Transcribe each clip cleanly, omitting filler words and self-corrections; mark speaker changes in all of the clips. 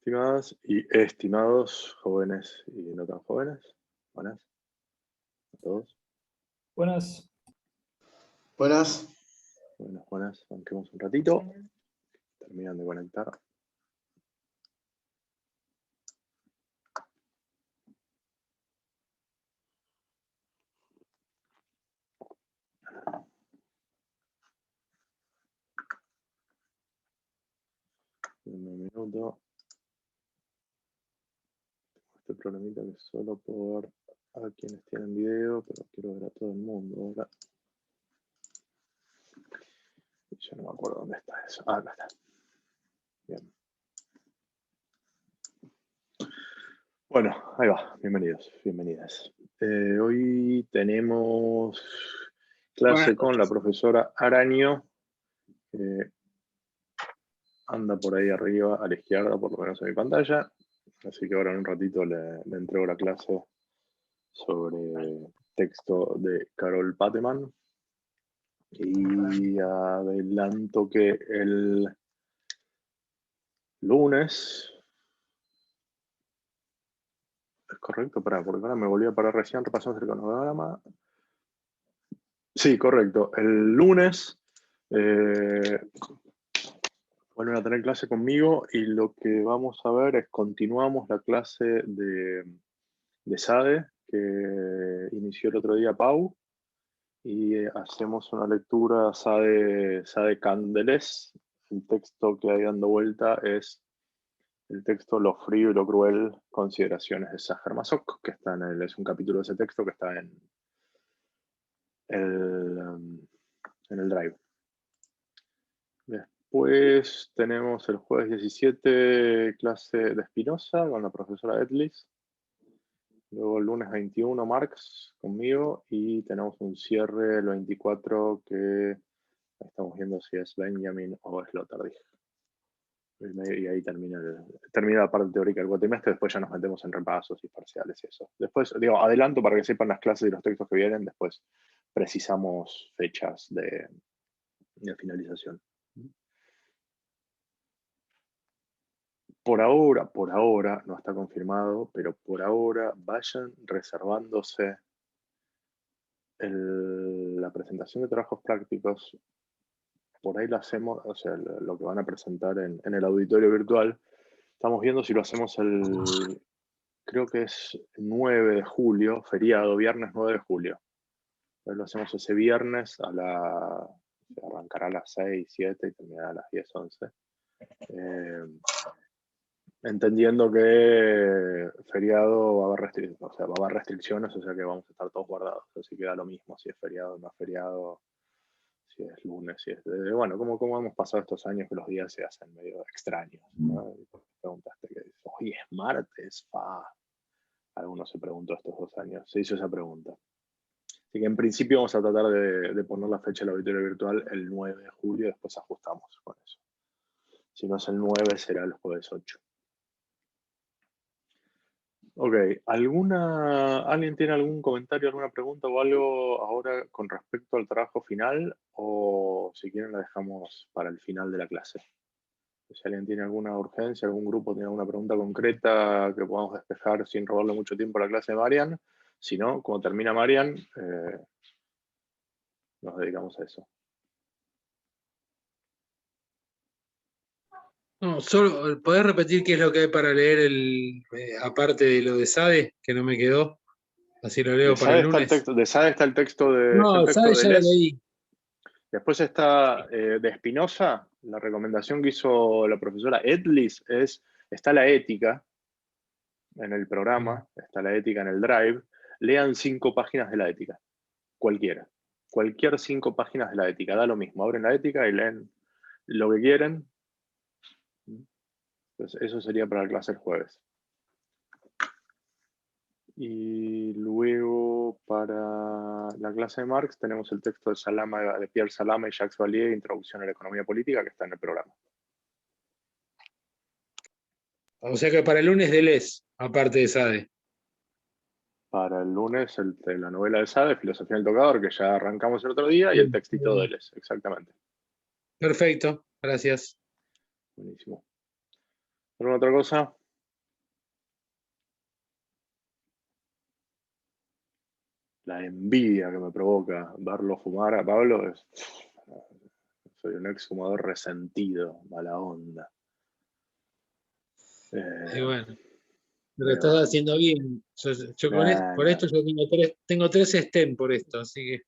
Speaker 1: Estimadas y estimados jóvenes y no tan jóvenes, buenas a todos.
Speaker 2: Buenas.
Speaker 3: Buenas.
Speaker 1: Buenas, banquemos un ratito. Terminan de conectar. Un minuto. Este problemita que solo puedo ver a quienes tienen video, pero quiero ver a todo el mundo ahora. Yo no me acuerdo dónde está eso. Ah, acá está. Bien. Bueno, ahí va. Bienvenidos, bienvenidas. Hoy tenemos clase con la profesora Araño. Anda por ahí arriba a la izquierda, por lo menos en mi pantalla. Así que ahora en un ratito le entrego la clase sobre texto de Carol Pateman. Y adelanto que el lunes... ¿Es correcto? Porque ahora me volví a parar recién, repasamos el cronograma. Sí, correcto. El lunes vuelven a tener clase conmigo y lo que vamos a ver es continuamos la clase de SADE que inició el otro día Pau y hacemos una lectura SADE Candelés. El texto que hay dando vuelta es el texto Lo frío y lo cruel, consideraciones de Sájar Masoch, que está es un capítulo de ese texto que está en el Drive. Después tenemos el jueves 17 clase de Spinoza con la profesora Edlis. Luego el lunes 21 Marx conmigo y tenemos un cierre el 24 que estamos viendo si es Benjamin o Sloterdijk. Y ahí termina la parte teórica del cuatrimestre, después ya nos metemos en repasos y parciales y eso. Después, adelanto para que sepan las clases y los textos que vienen, después precisamos fechas de finalización. Por ahora, no está confirmado, pero por ahora vayan reservándose la presentación de trabajos prácticos. Por ahí lo hacemos, o sea, lo que van a presentar en el auditorio virtual. Estamos viendo si lo hacemos creo que es 9 de julio, feriado, viernes 9 de julio. Entonces lo hacemos ese viernes arrancará a las 6, 7 y terminará a las 10, 11. Entendiendo que feriado va a haber restricciones, o sea que vamos a estar todos guardados. Así que da lo mismo si es feriado o no es feriado, si es lunes, si es... Bueno, como hemos pasado estos años que los días se hacen medio extraños, ¿no? Preguntaste que hoy es martes, algunos se preguntó estos 2 años, se hizo esa pregunta. Así que en principio vamos a tratar de poner la fecha del auditorio virtual el 9 de julio, después ajustamos con eso. Si no es el 9, será el jueves 8. Ok, ¿alguien tiene algún comentario, alguna pregunta o algo ahora con respecto al trabajo final? O si quieren la dejamos para el final de la clase. Si alguien tiene alguna urgencia, algún grupo tiene alguna pregunta concreta que podamos despejar sin robarle mucho tiempo a la clase de Marian. Si no, cuando termina Marian, nos dedicamos a eso.
Speaker 4: No, solo, ¿podés repetir qué es lo que hay para leer aparte de lo de SADE, que no me quedó? Así lo leo para el lunes.
Speaker 1: De SADE está el texto de...
Speaker 4: No, SADE ya lo leí.
Speaker 1: Después está de Spinoza, la recomendación que hizo la profesora Edlis está la ética en el programa, está la ética en el Drive. Lean 5 páginas de la ética, cualquier 5 páginas de la ética, da lo mismo, abren la ética y leen lo que quieren. Entonces, eso sería para la clase el jueves. Y luego para la clase de Marx tenemos el texto de Pierre Salama y Jacques Vallée, Introducción a la Economía Política, que está en el programa.
Speaker 4: O sea que para el lunes Deleuze, aparte de SADE.
Speaker 1: Para el lunes la novela de Sade, Filosofía del Tocador, que ya arrancamos el otro día, y el textito de Deleuze, exactamente.
Speaker 4: Perfecto, gracias.
Speaker 1: Buenísimo. ¿Alguna otra cosa? la envidia que me provoca verlo fumar a Pablo es... Soy un exfumador resentido, mala onda.
Speaker 4: Y bueno, lo estás haciendo bien. Por esto yo tengo 3 STEM por esto, así que...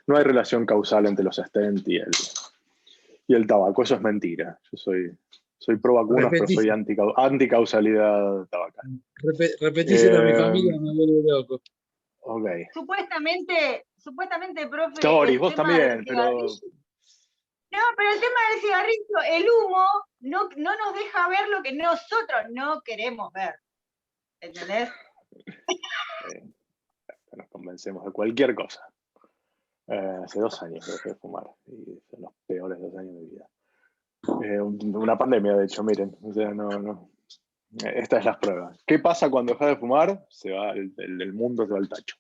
Speaker 1: No hay relación causal entre los stent y el tabaco, eso es mentira. Yo soy pro vacunas, pero soy anticausalidad tabacal.
Speaker 4: Repetíselo a mi familia, me vuelve loco.
Speaker 1: Ok.
Speaker 2: Supuestamente, profe,
Speaker 1: Toris,
Speaker 2: el
Speaker 1: vos
Speaker 2: tema
Speaker 1: también,
Speaker 2: del
Speaker 1: pero...
Speaker 2: cigarrillo. No, pero el tema del cigarrillo, el humo, no nos deja ver lo que nosotros no queremos ver. ¿Entendés?
Speaker 1: Nos convencemos de cualquier cosa. Hace 2 años que dejé de fumar y son los peores 2 años de mi vida. Una pandemia, de hecho, miren. O sea, no. Esta es las pruebas. ¿Qué pasa cuando dejas de fumar? Se va el mundo se va al tacho.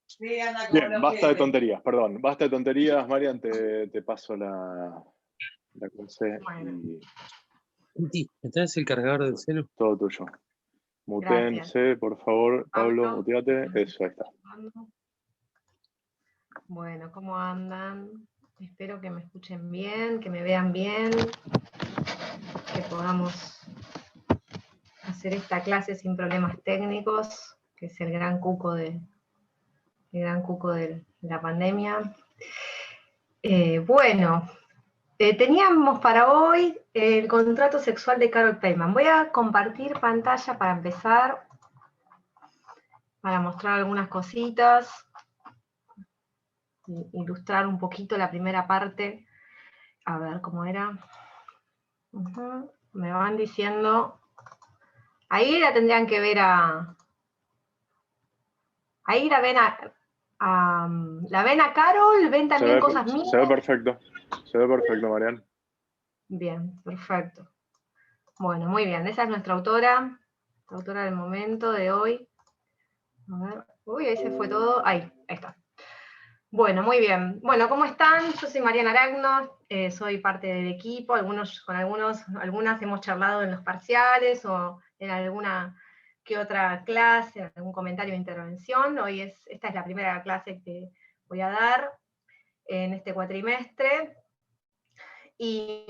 Speaker 2: Sí, anda como
Speaker 1: Bien, basta de tonterías, perdón. Basta de tonterías, Marian, te paso la clase
Speaker 4: y... ¿Me traes el cargador del celu?
Speaker 1: Todo tuyo. Mutense, por favor. Pablo, muteate. Eso, ahí está.
Speaker 5: Bueno, ¿cómo andan? Espero que me escuchen bien, que me vean bien, que podamos hacer esta clase sin problemas técnicos, que es el gran cuco de la pandemia. Teníamos para hoy el contrato sexual de Carol Peyman. Voy a compartir pantalla para empezar, para mostrar algunas cositas, ilustrar un poquito la primera parte. A ver cómo era. Me van diciendo. Ahí la tendrían que ver ahí la ven a Carol, ven también cosas mías.
Speaker 1: Se ve perfecto. Se ve perfecto, Marian.
Speaker 5: Bien, perfecto. Bueno, muy bien. Esa es nuestra autora. La autora del momento de hoy. A ver. Uy, ahí se fue todo. Ahí está. Bueno, muy bien. Bueno, ¿cómo están? Yo soy Mariana Aragno, soy parte del equipo. Algunas hemos charlado en los parciales o en alguna que otra clase, en algún comentario de intervención. Esta es la primera clase que voy a dar en este cuatrimestre. Y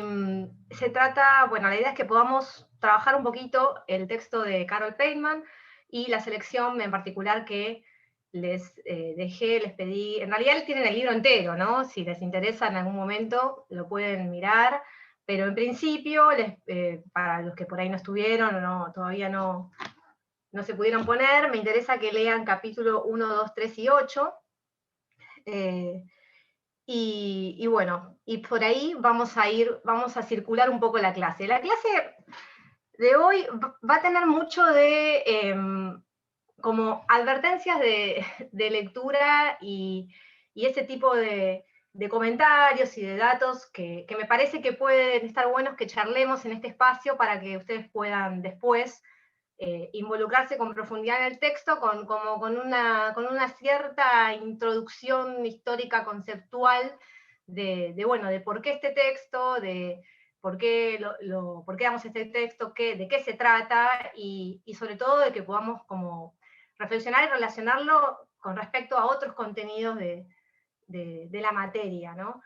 Speaker 5: se trata, bueno, la idea es que podamos trabajar un poquito el texto de Carol Peyman y la selección en particular que les les pedí, en realidad tienen el libro entero, ¿no? Si les interesa en algún momento lo pueden mirar, pero en principio, para los que por ahí no estuvieron o todavía no se pudieron poner, me interesa que lean capítulo 1, 2, 3 y 8, y bueno, y por ahí vamos a circular un poco la clase. La clase de hoy va a tener mucho de como advertencias de lectura y ese tipo de comentarios y de datos que me parece que pueden estar buenos que charlemos en este espacio para que ustedes puedan después involucrarse con profundidad en el texto, con una cierta introducción histórica conceptual de por qué este texto, de por qué damos este texto, de qué se trata, y sobre todo de que podamos como reflexionar y relacionarlo con respecto a otros contenidos de la materia, ¿no?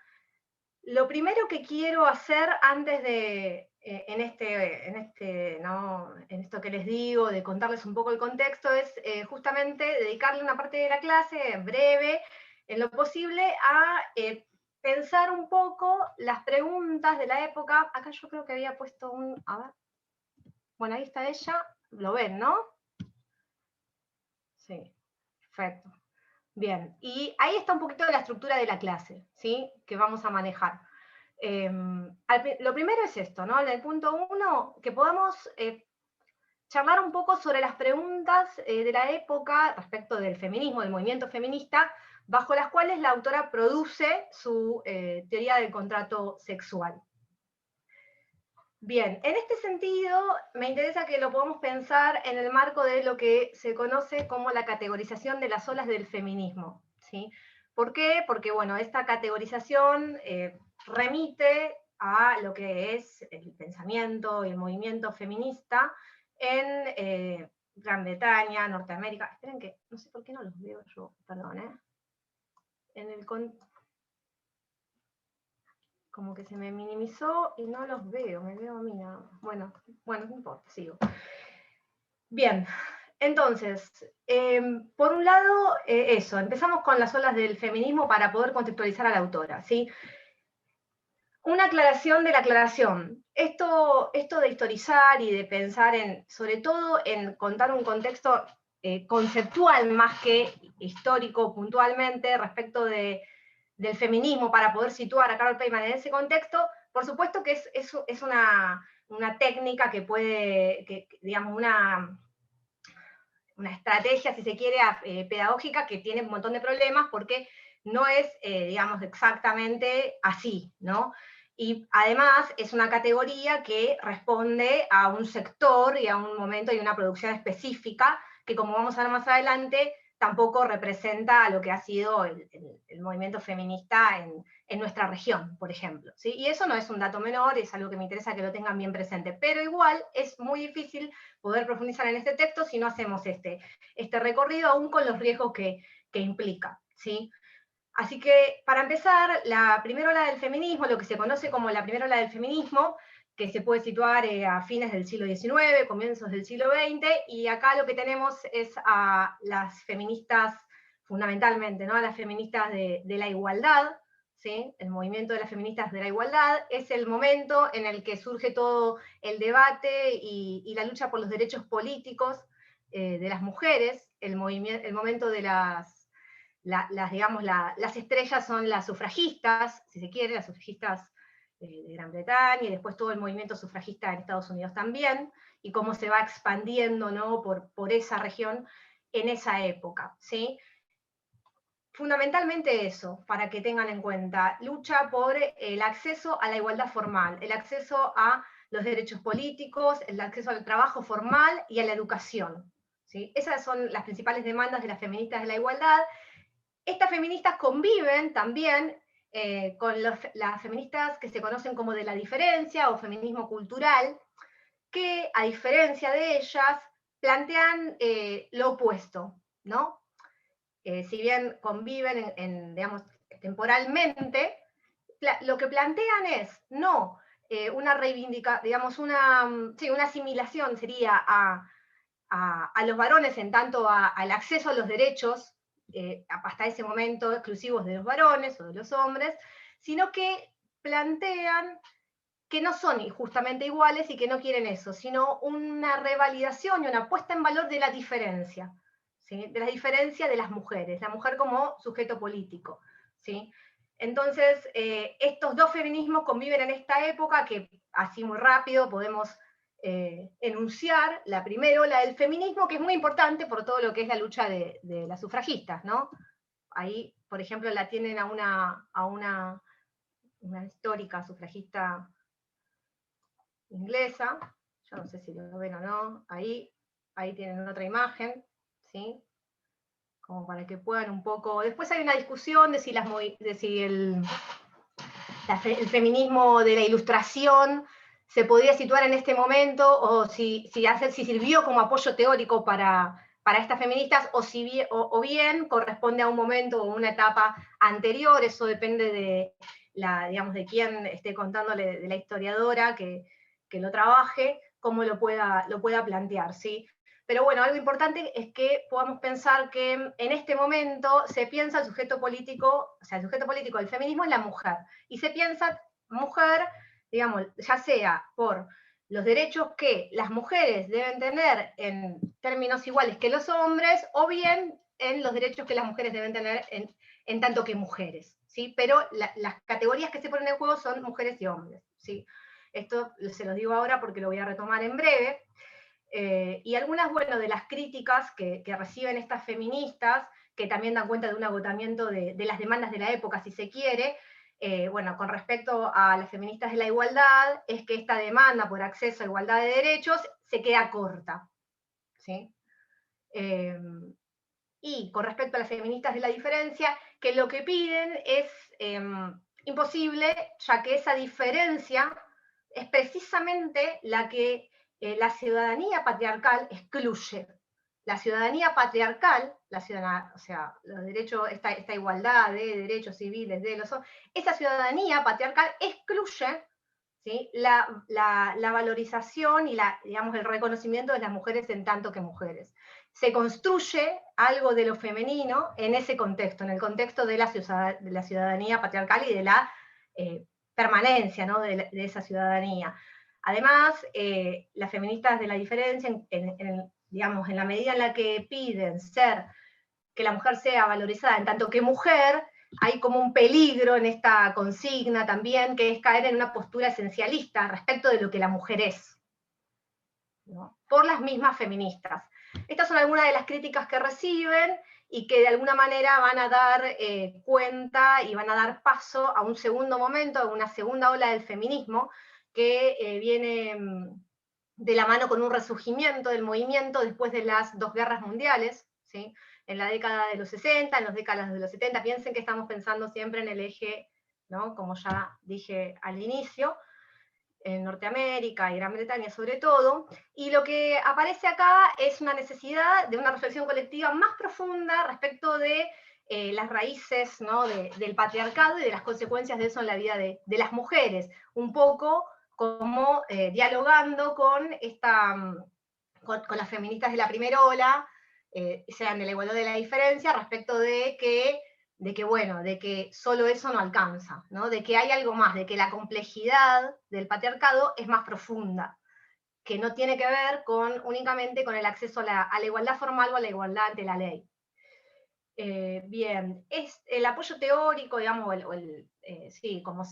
Speaker 5: Lo primero que quiero hacer antes de, en esto que les digo, de contarles un poco el contexto, es justamente dedicarle una parte de la clase, breve, en lo posible, a pensar un poco las preguntas de la época. Acá yo creo que había puesto a ver, bueno, ahí está ella, lo ven, ¿no? Sí, perfecto. Bien, y ahí está un poquito de la estructura de la clase, ¿sí? Que vamos a manejar. Lo primero es esto, ¿no? En el punto 1, que podamos charlar un poco sobre las preguntas de la época respecto del feminismo, del movimiento feminista, bajo las cuales la autora produce su teoría del contrato sexual. Bien, en este sentido, me interesa que lo podamos pensar en el marco de lo que se conoce como la categorización de las olas del feminismo, ¿sí? ¿Por qué? Porque, bueno, esta categorización remite a lo que es el pensamiento y el movimiento feminista en Gran Bretaña, Norteamérica. Esperen que, no sé por qué no los veo yo, perdón, como que se me minimizó y no los veo, me veo a mí nada más. Bueno, no importa, sigo. Bien, entonces, por un lado, eso, empezamos con las olas del feminismo para poder contextualizar a la autora, ¿sí? Una aclaración de la aclaración. Esto de historizar y de pensar sobre todo en contar un contexto conceptual más que histórico puntualmente respecto del feminismo para poder situar a Carol Pateman en ese contexto, por supuesto que es una técnica que puede, digamos, una estrategia, si se quiere, pedagógica que tiene un montón de problemas porque no es, digamos, exactamente así, ¿no? Y además es una categoría que responde a un sector y a un momento y una producción específica que, como vamos a ver más adelante, tampoco representa lo que ha sido el movimiento feminista en nuestra región, por ejemplo, ¿sí? Y eso no es un dato menor, es algo que me interesa que lo tengan bien presente, pero igual es muy difícil poder profundizar en este texto si no hacemos este recorrido, aún con los riesgos que implica, ¿sí? Así que, para empezar, la primera ola del feminismo, lo que se conoce como la primera ola del feminismo, que se puede situar a fines del siglo XIX, comienzos del siglo XX, y acá lo que tenemos es a las feministas, fundamentalmente, ¿no? A las feministas de la igualdad, ¿sí? El movimiento de las feministas de la igualdad es el momento en el que surge todo el debate y la lucha por los derechos políticos de las mujeres, el momento de las estrellas son las sufragistas, si se quiere, las sufragistas de Gran Bretaña, y después todo el movimiento sufragista en Estados Unidos también, y cómo se va expandiendo, ¿no? por esa región en esa época, ¿sí? Fundamentalmente eso, para que tengan en cuenta, lucha por el acceso a la igualdad formal, el acceso a los derechos políticos, el acceso al trabajo formal y a la educación, ¿sí? Esas son las principales demandas de las feministas de la igualdad. Estas feministas conviven también con las feministas que se conocen como de la diferencia o feminismo cultural, que a diferencia de ellas plantean lo opuesto, ¿no? Si bien conviven digamos, temporalmente, lo que plantean es no una reivindicación, digamos, una asimilación sería a los varones en tanto al acceso a los derechos, hasta ese momento exclusivos de los varones o de los hombres, sino que plantean que no son justamente iguales y que no quieren eso, sino una revalidación y una puesta en valor de la diferencia, ¿sí? De la diferencia de las mujeres, la mujer como sujeto político, ¿sí? Entonces, estos dos feminismos conviven en esta época que, así muy rápido, podemos enunciar la primera ola del feminismo, que es muy importante por todo lo que es la lucha de las sufragistas, ¿no? Ahí, por ejemplo, la tienen a una histórica sufragista inglesa, yo no sé si lo ven o no, ahí tienen otra imagen, ¿sí? Como para que puedan un poco... Después hay una discusión de si, el feminismo de la Ilustración se podría situar en este momento, o si sirvió como apoyo teórico para estas feministas, o bien corresponde a un momento o una etapa anterior, eso depende de quién esté contándole, de la historiadora que lo trabaje, cómo lo pueda plantear, ¿sí? Pero bueno, algo importante es que podamos pensar que en este momento se piensa el sujeto político del feminismo es la mujer, y se piensa mujer, digamos, ya sea por los derechos que las mujeres deben tener en términos iguales que los hombres, o bien en los derechos que las mujeres deben tener en tanto que mujeres, ¿sí? Pero las categorías que se ponen en juego son mujeres y hombres, ¿sí? Esto se los digo ahora porque lo voy a retomar en breve. Y algunas, bueno, de las críticas que reciben estas feministas, que también dan cuenta de un agotamiento de las demandas de la época, si se quiere, bueno, con respecto a las feministas de la igualdad, es que esta demanda por acceso a igualdad de derechos se queda corta, ¿sí? Y con respecto a las feministas de la diferencia, que lo que piden es imposible, ya que esa diferencia es precisamente la que la ciudadanía patriarcal excluye, la ciudadanía patriarcal, o sea, los derechos, esta igualdad de derechos civiles de los hombres, esa ciudadanía patriarcal excluye, ¿sí?, la valorización y digamos, el reconocimiento de las mujeres en tanto que mujeres. Se construye algo de lo femenino en ese contexto, en el contexto de la ciudadanía patriarcal y de la permanencia, ¿no?, de esa ciudadanía. Además, las feministas de la diferencia, digamos, en la medida en la que piden que la mujer sea valorizada en tanto que mujer, hay como un peligro en esta consigna también, que es caer en una postura esencialista respecto de lo que la mujer es, ¿no?, por las mismas feministas. Estas son algunas de las críticas que reciben y que de alguna manera van a dar cuenta y van a dar paso a un segundo momento, a una segunda ola del feminismo, que viene de la mano con un resurgimiento del movimiento después de las 2 guerras mundiales, ¿sí?, en la década de los 60, en las décadas de los 70. Piensen que estamos pensando siempre en el eje, ¿no?, como ya dije al inicio, en Norteamérica y Gran Bretaña sobre todo, y lo que aparece acá es una necesidad de una reflexión colectiva más profunda respecto de las raíces, ¿no?, del patriarcado y de las consecuencias de eso en la vida de las mujeres, un poco como dialogando con las feministas de la primera ola, sean de la igualdad de la diferencia, respecto de que solo eso no alcanza, ¿no?, de que hay algo más, de que la complejidad del patriarcado es más profunda, que no tiene que ver únicamente con el acceso a la igualdad formal o a la igualdad ante la ley. Bien, es el apoyo teórico, digamos, sí, como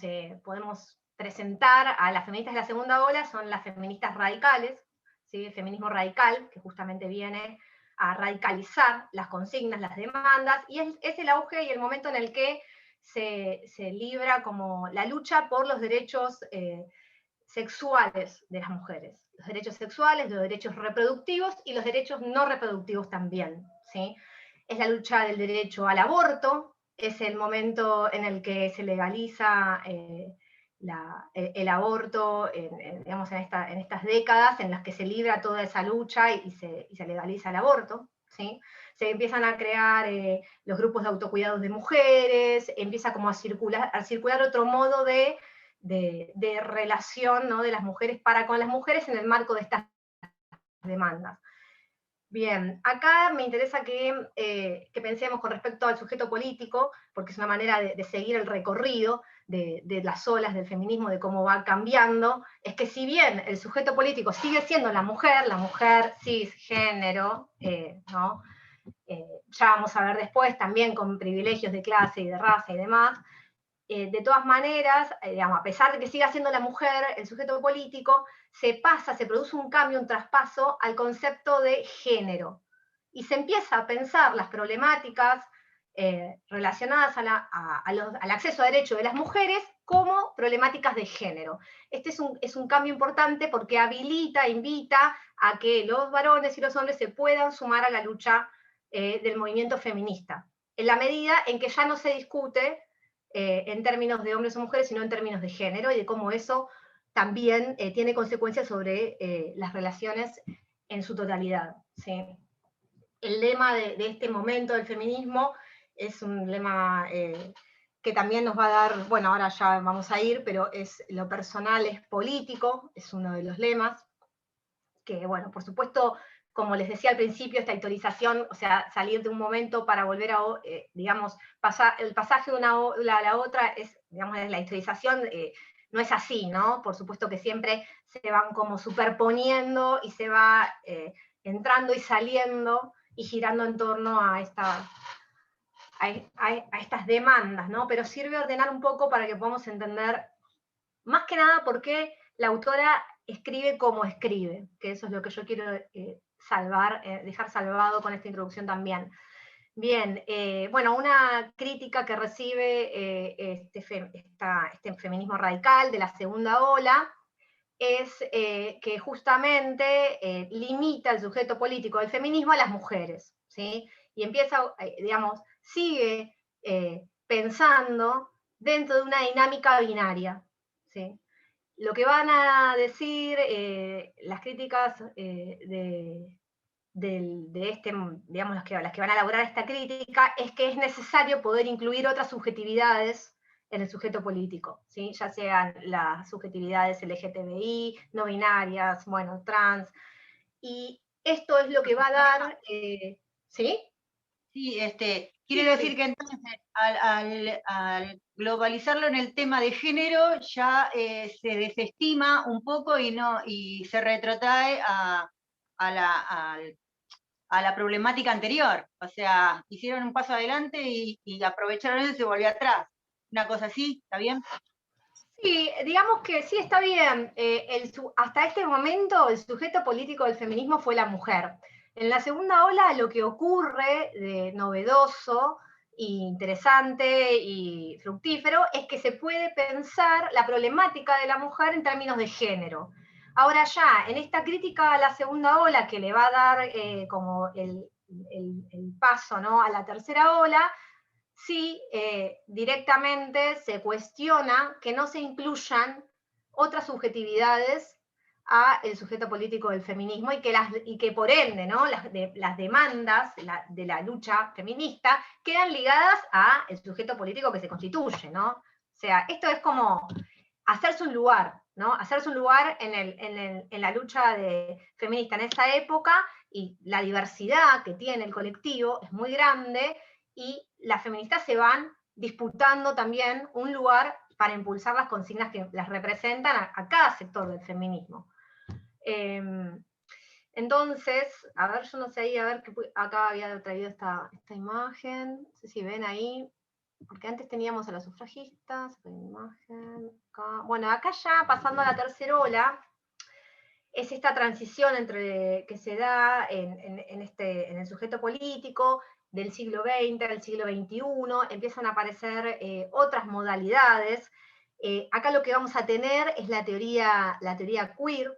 Speaker 5: podemos presentar a las feministas de la segunda ola, son las feministas radicales, ¿sí?, el feminismo radical, que justamente viene a radicalizar las consignas, las demandas, y es el auge y el momento en el que se libra como la lucha por los derechos sexuales de las mujeres, los derechos sexuales, los derechos reproductivos y los derechos no reproductivos también, ¿sí? Es la lucha del derecho al aborto, es el momento en el que se legaliza el aborto, digamos, en estas décadas en las que se libra toda esa lucha y se legaliza el aborto, ¿sí? Se empiezan a crear los grupos de autocuidados de mujeres, empieza como a circular otro modo de relación, ¿no?, de las mujeres para con las mujeres en el marco de estas demandas. Bien, acá me interesa que pensemos con respecto al sujeto político, porque es una manera de seguir el recorrido de las olas del feminismo, de cómo va cambiando, es que si bien el sujeto político sigue siendo la mujer cisgénero, ¿no?, ya vamos a ver después, también con privilegios de clase y de raza y demás, de todas maneras, digamos, a pesar de que siga siendo la mujer el sujeto político, se produce un cambio, un traspaso al concepto de género. Y se empieza a pensar las problemáticas relacionadas al acceso a derechos de las mujeres como problemáticas de género. Este es un cambio importante porque invita a que los varones y los hombres se puedan sumar a la lucha del movimiento feminista, en la medida en que ya no se discute en términos de hombres o mujeres, sino en términos de género, y de cómo eso también tiene consecuencias sobre las relaciones en su totalidad, ¿sí? El lema de este momento del feminismo es un lema que también nos va a dar, bueno, ahora ya vamos a ir, pero es lo personal es político, es uno de los lemas, que, bueno, por supuesto, como les decía al principio, esta historización, o sea, salir de un momento para volver a, digamos, el pasaje de una ola a la otra, digamos, la historización no es así, ¿no? Por supuesto que siempre se van como superponiendo y se va entrando y saliendo y girando en torno a estas demandas, ¿no? Pero sirve ordenar un poco para que podamos entender, más que nada, por qué la autora escribe como escribe, que eso es lo que yo quiero dejar salvado con esta introducción también. Bien, bueno, una crítica que recibe este feminismo radical de la segunda ola es que justamente limita el sujeto político del feminismo a las mujeres, ¿sí? Y empieza, digamos, sigue pensando dentro de una dinámica binaria, ¿sí? Lo que van a decir las críticas de digamos, las que van a elaborar esta crítica, es que es necesario poder incluir otras subjetividades en el sujeto político, ¿sí? Ya sean las subjetividades LGTBI, no binarias, bueno, trans, y esto es lo que va a dar, ¿sí?
Speaker 2: Sí, quiere decir
Speaker 5: sí.
Speaker 2: que entonces al globalizarlo en el tema de género ya se desestima un poco y se retrotrae a la problemática anterior. O sea, hicieron un paso adelante y aprovecharon eso y se volvió atrás. Una cosa así, ¿está bien?
Speaker 5: Sí, digamos que sí está bien. Hasta este momento el sujeto político del feminismo fue la mujer. En la segunda ola lo que ocurre de novedoso, interesante y fructífero es que se puede pensar la problemática de la mujer en términos de género. Ahora ya, en esta crítica a la segunda ola que le va a dar como el paso, ¿no?, a la tercera ola, sí, directamente se cuestiona que no se incluyan otras subjetividades a el sujeto político del feminismo y que por ende, ¿no?, las demandas de la lucha feminista quedan ligadas a el sujeto político que se constituye, ¿no? O sea, esto es como hacerse un lugar, ¿no? Hacerse un lugar en la lucha feminista en esa época, y la diversidad que tiene el colectivo es muy grande, y las feministas se van disputando también un lugar para impulsar las consignas que las representan a cada sector del feminismo. Entonces, a ver, yo no sé ahí, a ver, acá había traído esta imagen, no sé si ven ahí, porque antes teníamos a los sufragistas, imagen, acá. Bueno, acá ya pasando a la tercera ola, es esta transición que se da en el sujeto político del siglo XX al siglo XXI, empiezan a aparecer otras modalidades. Acá lo que vamos a tener es la teoría queer,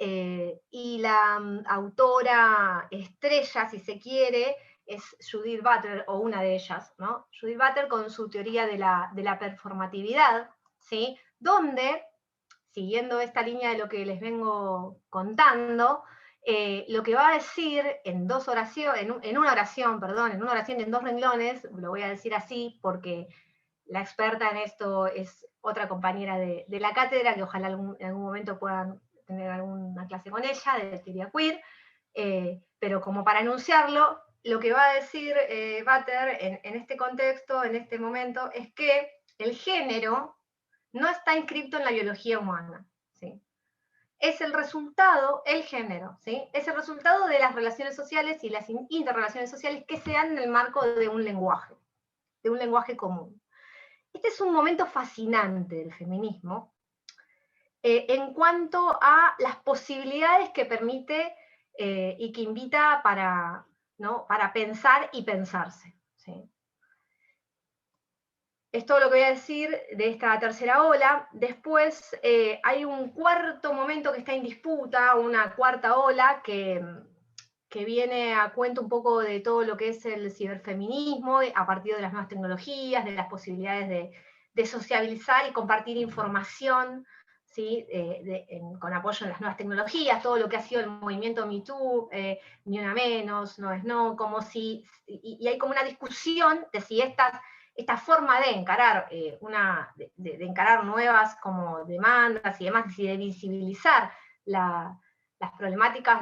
Speaker 5: y la autora estrella, si se quiere, es Judith Butler, o una de ellas, ¿no? Judith Butler con su teoría de la performatividad, ¿sí? Donde, siguiendo esta línea de lo que les vengo contando, lo que va a decir en una oración de en 2 renglones, lo voy a decir así porque la experta en esto es otra compañera de la cátedra, que ojalá en algún momento puedan tener alguna clase con ella, de teoría queer, pero como para enunciarlo, lo que va a decir Butler en este contexto, en este momento, es que el género no está inscrito en la biología humana, ¿sí? Es el resultado, el género, ¿sí? Es el resultado de las relaciones sociales y las interrelaciones sociales que se dan en el marco de un lenguaje común. Este es un momento fascinante del feminismo en cuanto a las posibilidades que permite y que invita para pensar y pensarse, ¿sí? Es todo lo que voy a decir de esta tercera ola. Después hay un cuarto momento que está en disputa, una cuarta ola que viene a cuento un poco de todo lo que es el ciberfeminismo, a partir de las nuevas tecnologías, de las posibilidades de sociabilizar y compartir información, ¿sí? Con apoyo en las nuevas tecnologías, todo lo que ha sido el movimiento Me Too, Ni Una Menos, No es No, como si, y hay como una discusión de si esta forma de encarar de encarar nuevas como demandas y demás, y de visibilizar las problemáticas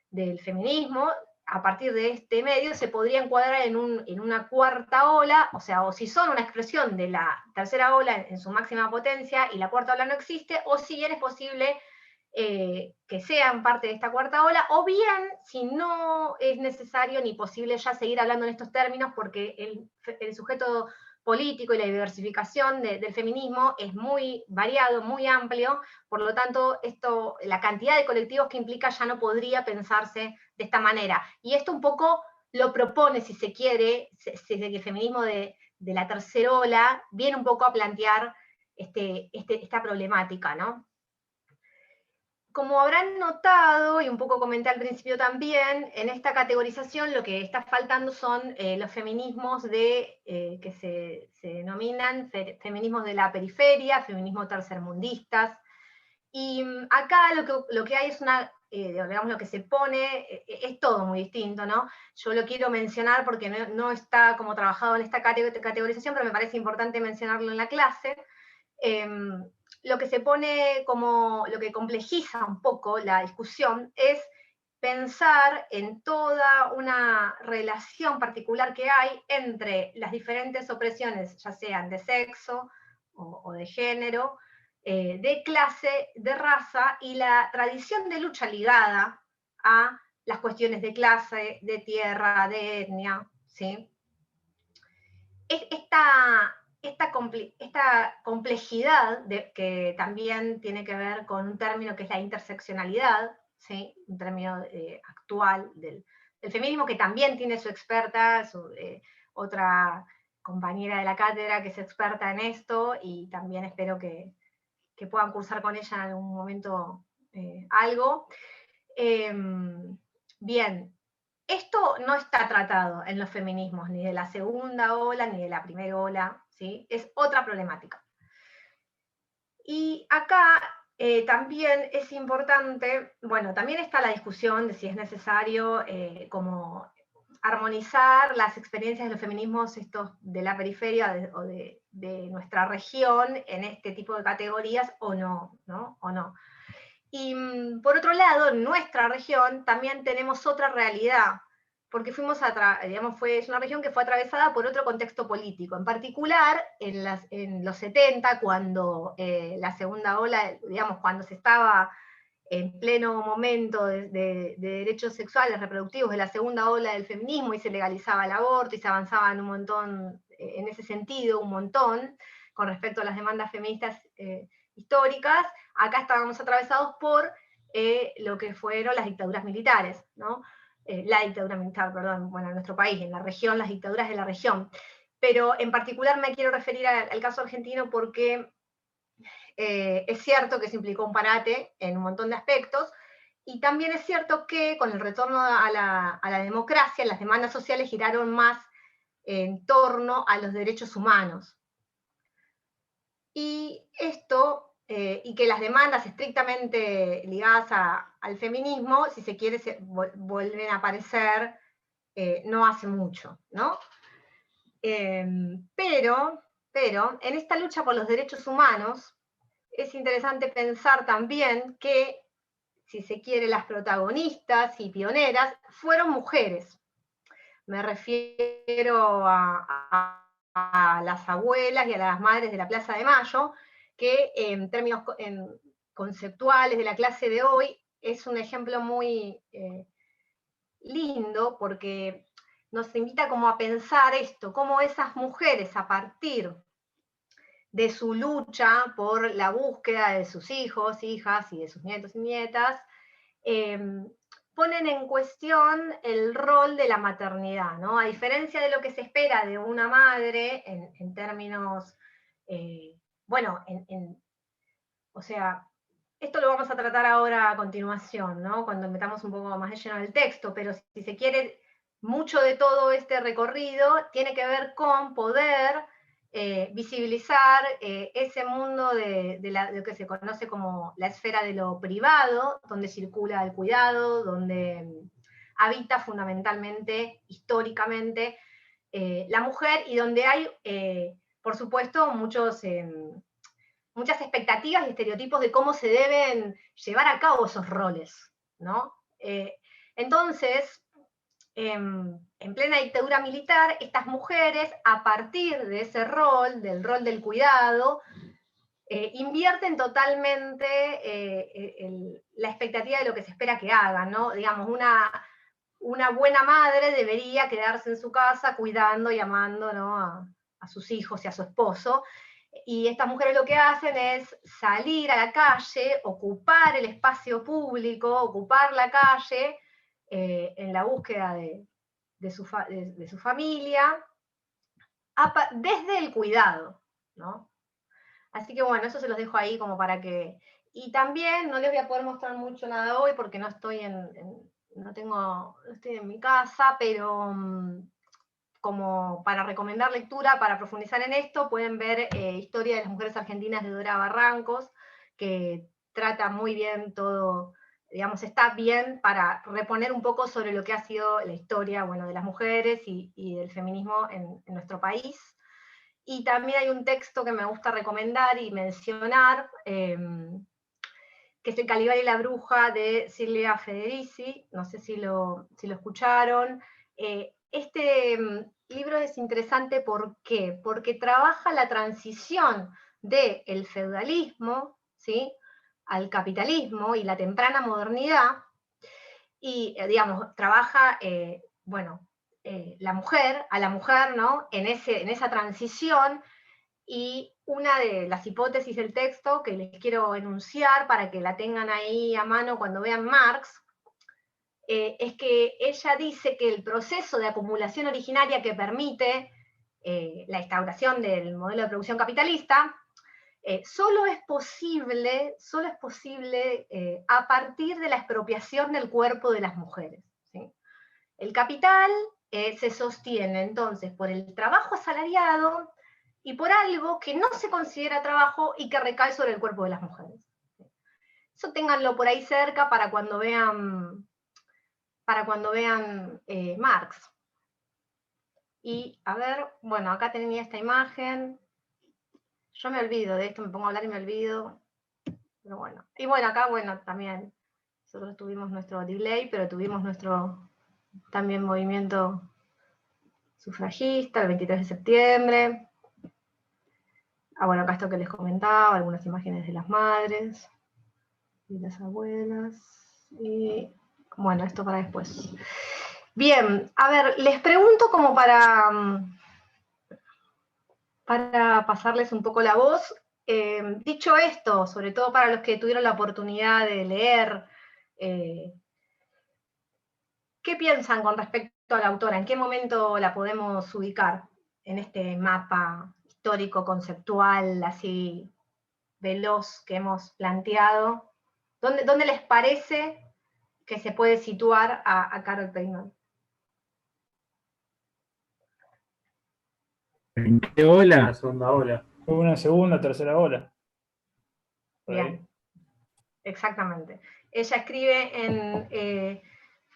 Speaker 5: del feminismo, a partir de este medio se podría encuadrar en una cuarta ola, o si son una expresión de la tercera ola en su máxima potencia y la cuarta ola no existe, o si bien es posible que sean parte de esta cuarta ola, o bien si no es necesario ni posible ya seguir hablando en estos términos, porque el sujeto político y la diversificación del feminismo es muy variado, muy amplio, por lo tanto la cantidad de colectivos que implica ya no podría pensarse de esta manera. Y esto un poco lo propone, si se quiere, desde que el feminismo de la tercera ola viene un poco a plantear esta problemática, ¿no? Como habrán notado, y un poco comenté al principio también, en esta categorización lo que está faltando son los feminismos que se denominan feminismos de la periferia, feminismos tercermundistas. Y acá lo que hay es digamos, lo que se pone, es todo muy distinto, ¿no? Yo lo quiero mencionar porque no está como trabajado en esta categorización, pero me parece importante mencionarlo en la clase. Lo que se pone como, lo que complejiza un poco la discusión es pensar en toda una relación particular que hay entre las diferentes opresiones, ya sean de sexo o de género, de clase, de raza, y la tradición de lucha ligada a las cuestiones de clase, de tierra, de etnia, ¿sí? Esta complejidad que también tiene que ver con un término que es la interseccionalidad, ¿sí? Un término actual del feminismo, que también tiene su experta, otra compañera de la cátedra que es experta en esto, y también espero que puedan cursar con ella en algún momento algo. Bien, esto no está tratado en los feminismos, ni de la segunda ola, ni de la primera ola, ¿sí? Es otra problemática. Y acá también es importante, bueno, también está la discusión de si es necesario como armonizar las experiencias de los feminismos estos de la periferia o de nuestra región en este tipo de categorías o no, ¿no? O no. Y por otro lado, en nuestra región también tenemos otra realidad, porque digamos, es una región que fue atravesada por otro contexto político, en particular en los 70, cuando la segunda ola, digamos, cuando se estaba en pleno momento de derechos sexuales reproductivos de la segunda ola del feminismo, y se legalizaba el aborto, y se avanzaba en un montón, en ese sentido, un montón, con respecto a las demandas feministas históricas. Acá estábamos atravesados por lo que fueron las dictaduras militares, ¿no? La dictadura militar, perdón, bueno, en nuestro país, en la región, las dictaduras de la región. Pero en particular me quiero referir al caso argentino porque es cierto que se implicó un parate en un montón de aspectos, y también es cierto que con el retorno a la democracia, las demandas sociales giraron más en torno a los derechos humanos. Y esto, y que las demandas estrictamente ligadas al feminismo, si se quiere, vuelven a aparecer no hace mucho, ¿no? Pero en esta lucha por los derechos humanos, es interesante pensar también que, si se quiere, las protagonistas y pioneras fueron mujeres. Me refiero a las abuelas y a las madres de la Plaza de Mayo, que en términos conceptuales de la clase de hoy es un ejemplo muy lindo, porque nos invita como a pensar esto, cómo esas mujeres, a partir de su lucha por la búsqueda de sus hijos, hijas y de sus nietos y nietas, ponen en cuestión el rol de la maternidad, ¿no? A diferencia de lo que se espera de una madre en términos, bueno, o sea, esto lo vamos a tratar ahora a continuación, ¿no? Cuando metamos un poco más de lleno del texto, pero si se quiere, mucho de todo este recorrido tiene que ver con poder visibilizar ese mundo de lo que se conoce como la esfera de lo privado, donde circula el cuidado, donde habita fundamentalmente, históricamente, la mujer, y donde hay, por supuesto, muchas expectativas y estereotipos de cómo se deben llevar a cabo esos roles, ¿no? Entonces, en plena dictadura militar, estas mujeres, a partir de ese rol, del rol del cuidado, invierten totalmente la expectativa de lo que se espera que hagan, ¿no? Digamos, una buena madre debería quedarse en su casa cuidando y amando, ¿no? a sus hijos y a su esposo, y estas mujeres lo que hacen es salir a la calle, ocupar el espacio público, ocupar la calle, en la búsqueda de su familia, desde el cuidado, ¿no? Así que bueno, eso se los dejo ahí como para que... Y también no les voy a poder mostrar mucho nada hoy porque no estoy no estoy en mi casa, pero como para recomendar lectura, para profundizar en esto, pueden ver Historia de las Mujeres Argentinas de Dora Barrancos, que trata muy bien todo digamos, está bien para reponer un poco sobre lo que ha sido la historia, bueno, de las mujeres y del feminismo en nuestro país. Y también hay un texto que me gusta recomendar y mencionar, que es El Calibán y la Bruja, de Silvia Federici. No sé si lo escucharon. Este libro es interesante, ¿por qué? Porque trabaja la transición del feudalismo, ¿sí?, al capitalismo y la temprana modernidad, y digamos, trabaja, bueno, a la mujer, ¿no?, en esa transición. Y una de las hipótesis del texto que les quiero enunciar para que la tengan ahí a mano cuando vean Marx, es que ella dice que el proceso de acumulación originaria que permite la instauración del modelo de producción capitalista solo es posible a partir de la expropiación del cuerpo de las mujeres, ¿sí? El capital se sostiene entonces por el trabajo asalariado y por algo que no se considera trabajo y que recae sobre el cuerpo de las mujeres. Eso ténganlo por ahí cerca para cuando vean Marx. Y a ver, bueno, acá tenía esta imagen. Yo me olvido de esto, me pongo a hablar y me olvido. Pero bueno. Y bueno, acá, bueno, también nosotros tuvimos nuestro delay, pero tuvimos nuestro también movimiento sufragista el 23 de septiembre. Bueno, acá esto que les comentaba, algunas imágenes de las madres y las abuelas. Y bueno, esto para después. Bien, a ver, les pregunto como para pasarles un poco la voz. Dicho esto, sobre todo para los que tuvieron la oportunidad de leer, ¿qué piensan con respecto a la autora? ¿En qué momento la podemos ubicar en este mapa histórico, conceptual, así veloz que hemos planteado? ¿Dónde les parece que se puede situar a Carol Peyman?
Speaker 6: ¿En qué ola?
Speaker 7: La segunda ola.
Speaker 8: Una segunda, tercera ola. Por ahí.
Speaker 5: Bien, exactamente. Ella escribe en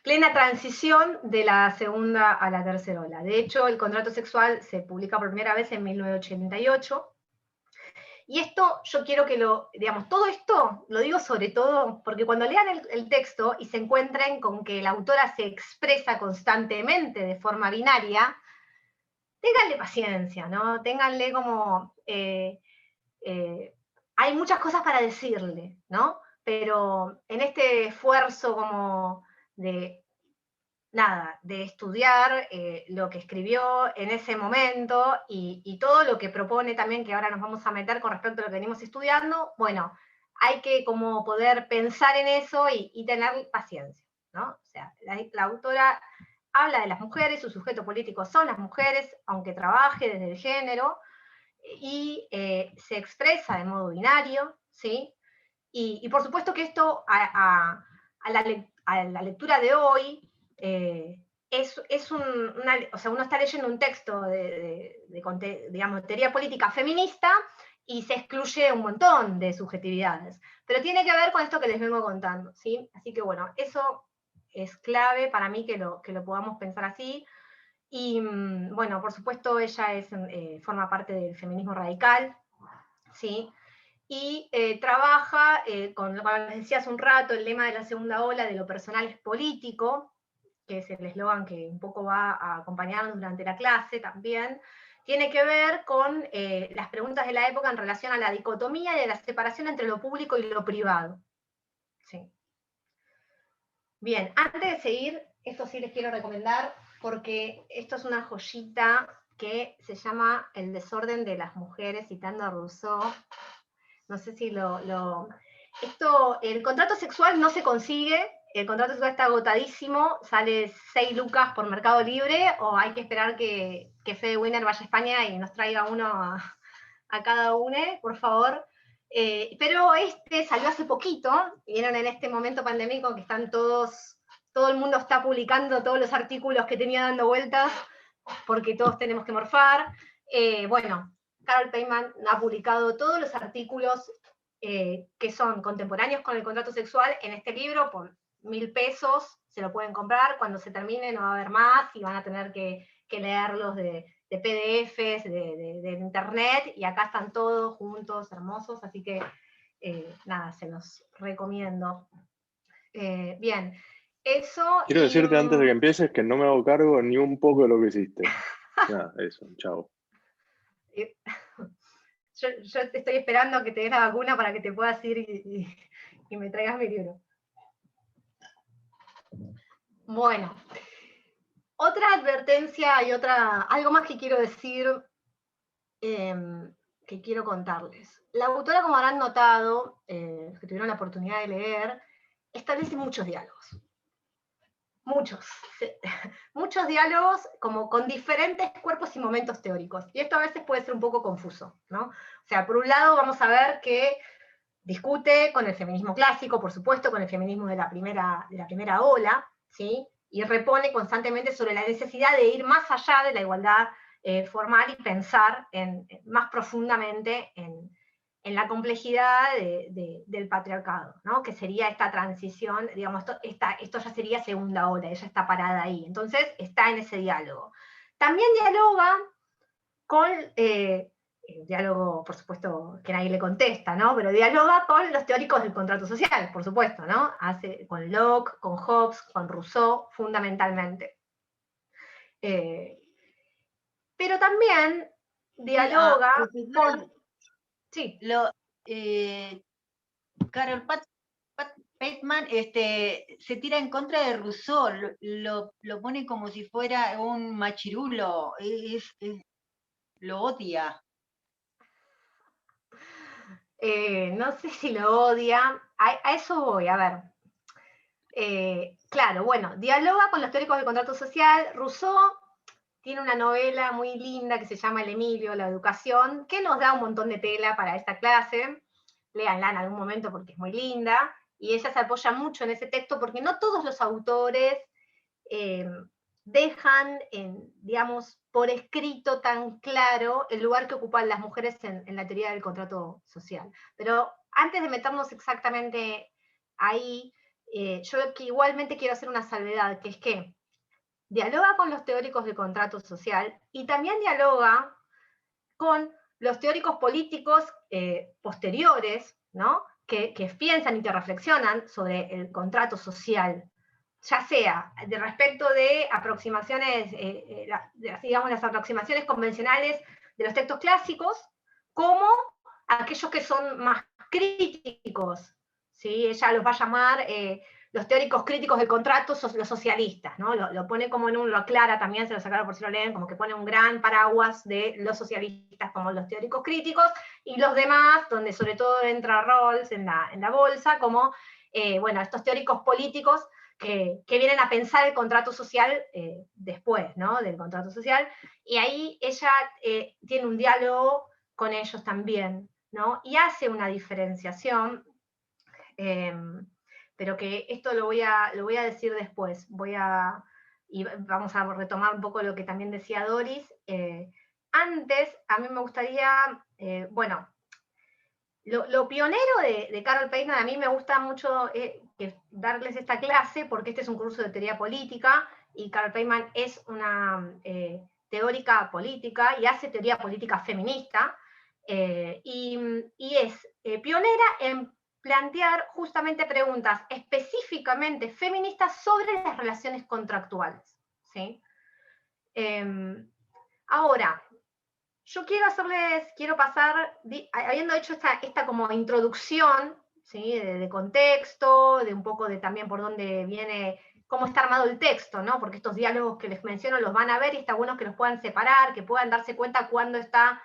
Speaker 5: plena transición de la segunda a la tercera ola. De hecho, El Contrato Sexual se publica por primera vez en 1988. Y esto yo quiero que digamos, todo esto lo digo sobre todo porque cuando lean el texto y se encuentren con que la autora se expresa constantemente de forma binaria, ténganle paciencia, ¿no? Ténganle como... hay muchas cosas para decirle, ¿no? Pero en este esfuerzo como de estudiar lo que escribió en ese momento y todo lo que propone también, que ahora nos vamos a meter con respecto a lo que venimos estudiando, bueno, hay que como poder pensar en eso y tener paciencia, ¿no? O sea, la autora habla de las mujeres, su sujeto político son las mujeres, aunque trabaje desde el género, y se expresa de modo binario, ¿sí? Y por supuesto que esto a la lectura de hoy o sea, uno está leyendo un texto digamos, de teoría política feminista y se excluye un montón de subjetividades, pero tiene que ver con esto que les vengo contando, ¿sí? Así que bueno, eso es clave para mí que lo podamos pensar así. Y bueno, por supuesto ella forma parte del feminismo radical, ¿sí? Y trabaja con lo que les decía hace un rato, el lema de la segunda ola de lo personal es político, que es el eslogan que un poco va a acompañarnos durante la clase también, tiene que ver con las preguntas de la época en relación a la dicotomía y a la separación entre lo público y lo privado. Sí. Bien, antes de seguir, esto sí les quiero recomendar, porque esto es una joyita que se llama El desorden de las mujeres, citando a Rousseau. No sé si el contrato sexual no se consigue, el contrato sexual está agotadísimo, sale 6 lucas por Mercado Libre, o hay que esperar que Fede Winner vaya a España y nos traiga uno a cada uno, por favor. Pero salió hace poquito, vieron en este momento pandémico que están todo el mundo está publicando todos los artículos que tenía dando vueltas, porque todos tenemos que morfar. Bueno, Carol Peyman ha publicado todos los artículos que son contemporáneos con el contrato sexual, en este libro, por 1.000 pesos, se lo pueden comprar, cuando se termine no va a haber más, y van a tener que leerlos de PDFs, de internet, y acá están todos juntos, hermosos, así que nada, se los recomiendo. Bien, eso...
Speaker 1: Quiero decirte antes de que empieces que no me hago cargo ni un poco de lo que hiciste. Nada, eso, chao.
Speaker 5: Yo te estoy esperando a que te des la vacuna para que te puedas ir y me traigas mi libro. Bueno, otra advertencia y algo más que quiero decir, que quiero contarles. La autora, como habrán notado, que tuvieron la oportunidad de leer, establece muchos diálogos. Muchos. Sí. Muchos diálogos como con diferentes cuerpos y momentos teóricos. Y esto a veces puede ser un poco confuso, ¿no? O sea, por un lado vamos a ver que discute con el feminismo clásico, por supuesto, con el feminismo de la primera ola, ¿sí? Y repone constantemente sobre la necesidad de ir más allá de la igualdad formal y pensar más profundamente en la complejidad del patriarcado, ¿no? Que sería esta transición, digamos, esto ya sería segunda ola, ella está parada ahí, entonces está en ese diálogo. También dialoga con, diálogo, por supuesto, que nadie le contesta, ¿no? Pero dialoga con los teóricos del contrato social, por supuesto, ¿no? Hace con Locke, con Hobbes, con Rousseau, fundamentalmente. Pero también dialoga con... Sí.
Speaker 2: Carol Pateman se tira en contra de Rousseau, lo pone como si fuera un machirulo, lo odia.
Speaker 5: No sé si lo odia, a eso voy, a ver. Claro, bueno, dialoga con los teóricos del contrato social. Rousseau tiene una novela muy linda que se llama El Emilio, la educación, que nos da un montón de tela para esta clase. Léanla en algún momento porque es muy linda, y ella se apoya mucho en ese texto porque no todos los autores dejan, digamos, por escrito tan claro el lugar que ocupan las mujeres en la teoría del contrato social. Pero antes de meternos exactamente ahí, yo igualmente quiero hacer una salvedad, que es que dialoga con los teóricos del contrato social y también dialoga con los teóricos políticos posteriores, ¿no? Que piensan y que reflexionan sobre el contrato social, ya sea de respecto de aproximaciones, digamos, las aproximaciones convencionales de los textos clásicos, como aquellos que son más críticos, ¿sí? Ella los va a llamar los teóricos críticos del contrato, los socialistas, ¿no? Lo pone como lo aclara también, se lo sacaron por si lo leen, como que pone un gran paraguas de los socialistas como los teóricos críticos, y los demás, donde sobre todo entra Rawls en la bolsa, como, bueno, estos teóricos políticos que vienen a pensar el contrato social después, ¿no? Del contrato social, y ahí ella tiene un diálogo con ellos también, ¿no? Y hace una diferenciación, pero que esto lo voy a decir después, y vamos a retomar un poco lo que también decía Doris. Antes, a mí me gustaría, bueno, lo pionero de Carol Pateman, a mí me gusta mucho darles esta clase, porque este es un curso de teoría política, y Carol Pateman es una teórica política, y hace teoría política feminista, y es pionera en plantear justamente preguntas específicamente feministas sobre las relaciones contractuales, ¿sí? Ahora, yo quiero pasar, habiendo hecho esta como introducción, ¿sí? de contexto, de un poco de también por dónde viene, cómo está armado el texto, ¿no? Porque estos diálogos que les menciono los van a ver y está bueno que los puedan separar, que puedan darse cuenta cuándo está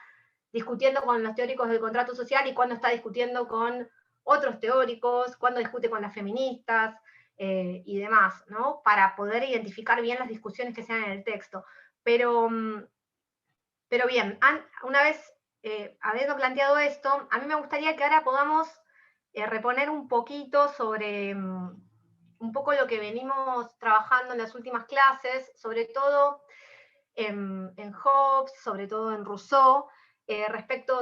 Speaker 5: discutiendo con los teóricos del contrato social y cuándo está discutiendo con otros teóricos, cuándo discute con las feministas y demás, ¿no? Para poder identificar bien las discusiones que se dan en el texto. Pero bien, una vez habiendo planteado esto, a mí me gustaría que ahora podamos reponer un poquito sobre un poco lo que venimos trabajando en las últimas clases, sobre todo en Hobbes, sobre todo en Rousseau, respecto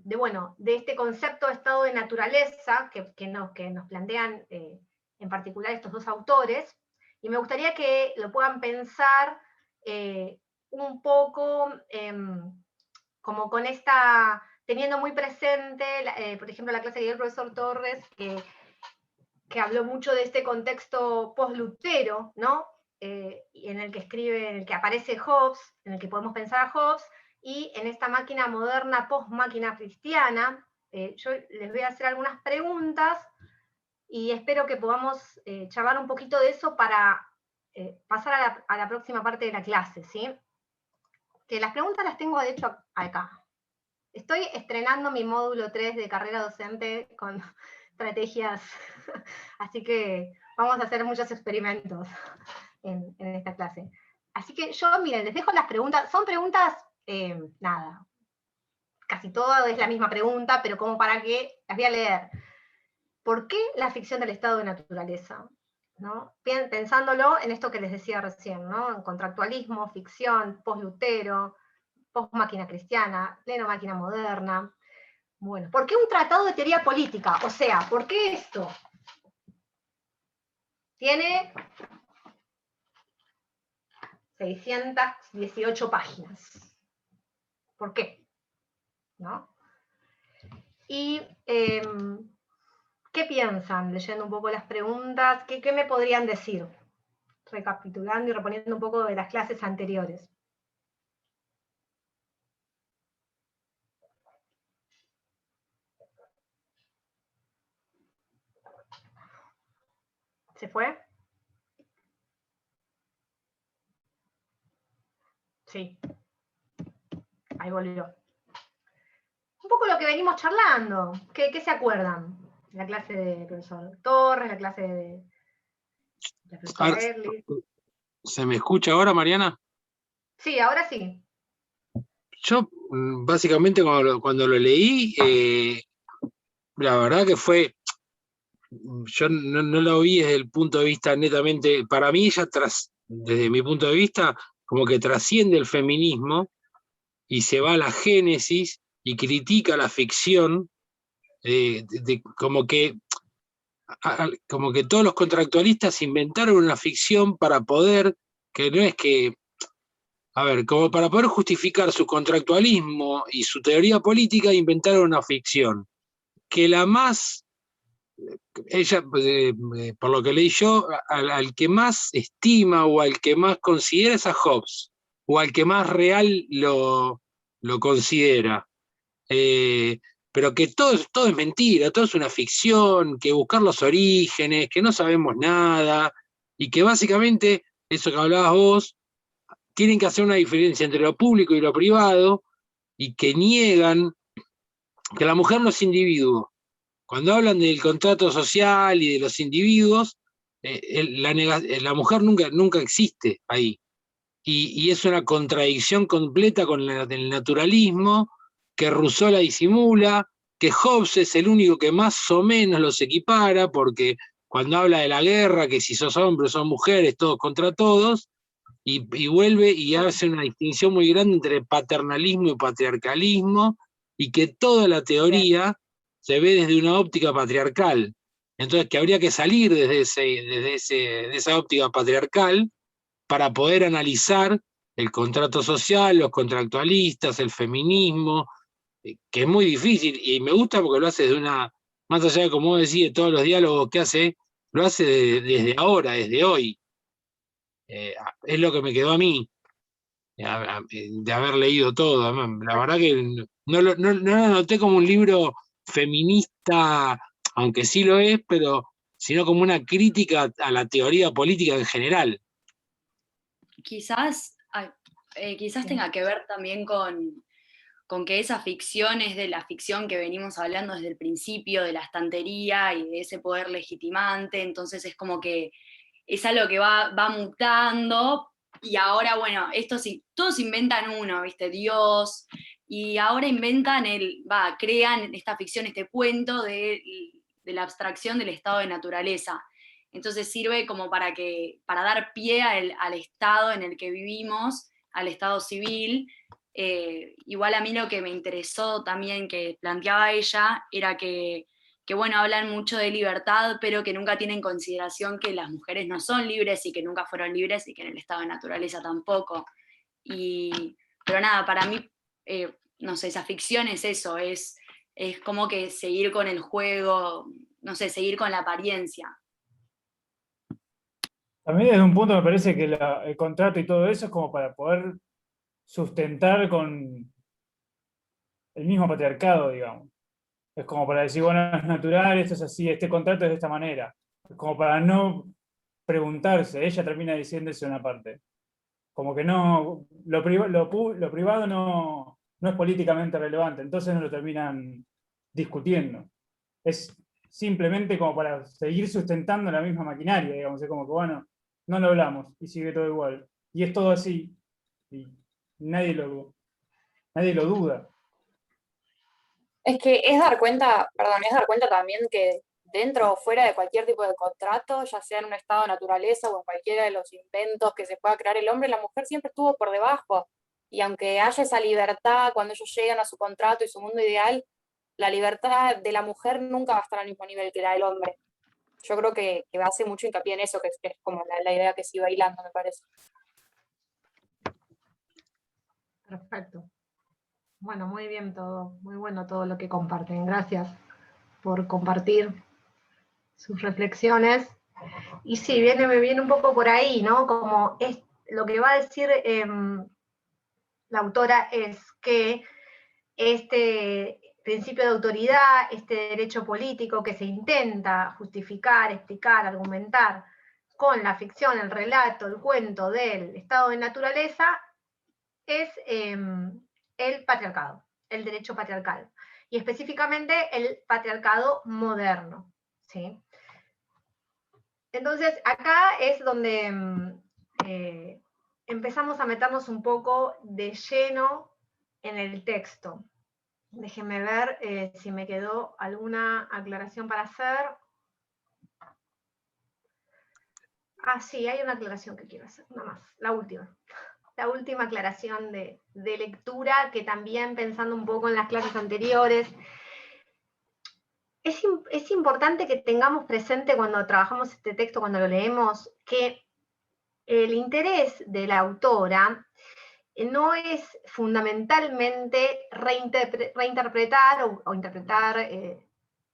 Speaker 5: bueno, de este concepto de estado de naturaleza que nos plantean en particular estos dos autores, y me gustaría que lo puedan pensar un poco como con teniendo muy presente, por ejemplo, la clase que dio el profesor Torres, que habló mucho de este contexto post-Lutero, ¿no? En el que aparece Hobbes, en el que podemos pensar a Hobbes, y en esta máquina moderna, post-máquina cristiana. Yo les voy a hacer algunas preguntas, y espero que podamos charlar un poquito de eso para pasar a la próxima parte de la clase, ¿sí? Que las preguntas las tengo, de hecho, acá. Estoy estrenando mi módulo 3 de carrera docente con estrategias, así que vamos a hacer muchos experimentos en esta clase. Así que yo, miren, les dejo las preguntas. Son preguntas, nada, casi todo es la misma pregunta, pero como para que las voy a leer. ¿Por qué la ficción del estado de naturaleza? ¿No? Pensándolo en esto que les decía recién, ¿no? En contractualismo, ficción, post-Lutero, post-máquina cristiana, pleno máquina moderna. Bueno, ¿por qué un tratado de teoría política? O sea, ¿por qué esto tiene 618 páginas? ¿Por qué? ¿No? Y ¿qué piensan leyendo un poco las preguntas? ¿Qué me podrían decir? Recapitulando y reponiendo un poco de las clases anteriores. ¿Se fue? Sí. Ahí volvió. Un poco lo que venimos charlando. ¿Qué se acuerdan? La clase de profesor Torres, la clase de profesor
Speaker 4: Ahora,
Speaker 5: Erlich.
Speaker 4: ¿se me escucha ahora, Mariana?
Speaker 5: Sí, ahora sí.
Speaker 4: Yo, básicamente, cuando lo leí, la verdad que fue, yo no lo vi desde el punto de vista netamente, para mí ella, desde mi punto de vista, como que trasciende el feminismo y se va a la génesis y critica la ficción, como que todos los contractualistas inventaron una ficción para poder, que no es que, a ver, como para poder justificar su contractualismo y su teoría política, inventaron una ficción, que la más, ella, por lo que leí yo, al que más estima o al que más considera es a Hobbes, o al que más real lo considera. Pero que todo es mentira, todo es una ficción, que buscar los orígenes, que no sabemos nada, y que básicamente, eso que hablabas vos, tienen que hacer una diferencia entre lo público y lo privado, y que niegan que la mujer no es individuo. Cuando hablan del contrato social y de los individuos, la mujer nunca existe ahí. Y es una contradicción completa con el naturalismo, que Rousseau la disimula, que Hobbes es el único que más o menos los equipara, porque cuando habla de la guerra, que si sos hombre o sos mujeres, todos contra todos, y vuelve y hace una distinción muy grande entre paternalismo y patriarcalismo, y que toda la teoría se ve desde una óptica patriarcal. Entonces, que habría que salir de esa óptica patriarcal para poder analizar el contrato social, los contractualistas, el feminismo, que es muy difícil, y me gusta porque lo hace más allá de, como decís, de todos los diálogos que hace, lo hace desde ahora, desde hoy. Es lo que me quedó a mí, de haber leído todo. La verdad que no lo noté como un libro feminista, aunque sí lo es, pero sino como una crítica a la teoría política en general.
Speaker 6: Quizás tenga que ver también con que esa ficción es de la ficción que venimos hablando desde el principio, de la estantería y de ese poder legitimante, entonces es como que es algo que va mutando, y ahora, bueno, todos inventan uno, ¿viste? Dios, y ahora crean esta ficción, este cuento de la abstracción del estado de naturaleza. Entonces sirve como para dar pie al estado en el que vivimos, al estado civil, Igual a mí lo que me interesó también que planteaba ella era que bueno, hablan mucho de libertad, pero que nunca tienen en consideración que las mujeres no son libres y que nunca fueron libres y que en el estado de naturaleza tampoco. Pero nada, para mí, no sé, esa ficción es eso, es como que seguir con el juego, no sé, seguir con la apariencia.
Speaker 8: También desde un punto me parece que el contrato y todo eso es como para poder sustentar con el mismo patriarcado, digamos. Es como para decir, bueno, es natural, esto es así, este contrato es de esta manera. Es como para no preguntarse, ella termina diciendo eso en una parte. Como que no, lo privado no es políticamente relevante, entonces no lo terminan discutiendo. Es simplemente como para seguir sustentando la misma maquinaria, digamos, es como que, bueno, no lo hablamos y sigue todo igual. Y es todo así, y nadie lo duda.
Speaker 7: Es que es dar cuenta, perdón, es dar cuenta también que dentro o fuera de cualquier tipo de contrato, ya sea en un estado de naturaleza o en cualquiera de los inventos que se pueda crear el hombre, la mujer siempre estuvo por debajo. Y aunque haya esa libertad cuando ellos llegan a su contrato y su mundo ideal, la libertad de la mujer nunca va a estar al mismo nivel que la del hombre. Yo creo que hace mucho hincapié en eso, que es como la idea que sigue bailando, me parece.
Speaker 5: Perfecto. Bueno, muy bien todo, muy bueno todo lo que comparten. Gracias por compartir sus reflexiones. Y sí, me viene un poco por ahí, ¿no? Como es, lo que va a decir la autora es que este principio de autoridad, este derecho político que se intenta justificar, explicar, argumentar con la ficción, el relato, el cuento del estado de naturaleza, es el patriarcado, el derecho patriarcal, y específicamente el patriarcado moderno, ¿sí? Entonces, acá es donde empezamos a meternos un poco de lleno en el texto. Déjenme ver si me quedó alguna aclaración para hacer. Ah, sí, hay una aclaración que quiero hacer, una más, la última. La última aclaración de lectura, que también pensando un poco en las clases anteriores, es importante que tengamos presente cuando trabajamos este texto, cuando lo leemos, que el interés de la autora no es fundamentalmente reinterpretar o interpretar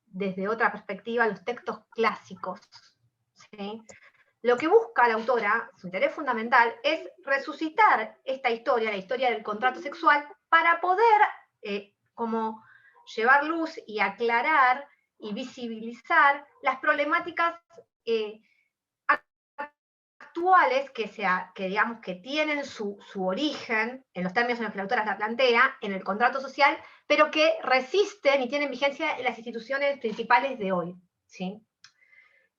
Speaker 5: desde otra perspectiva los textos clásicos, ¿sí? Lo que busca la autora, su interés fundamental, es resucitar esta historia, la historia del contrato sexual, para poder como llevar luz y aclarar y visibilizar las problemáticas actuales que digamos que tienen su origen en los términos en los que la autora la plantea, en el contrato social, pero que resisten y tienen vigencia en las instituciones principales de hoy, ¿sí?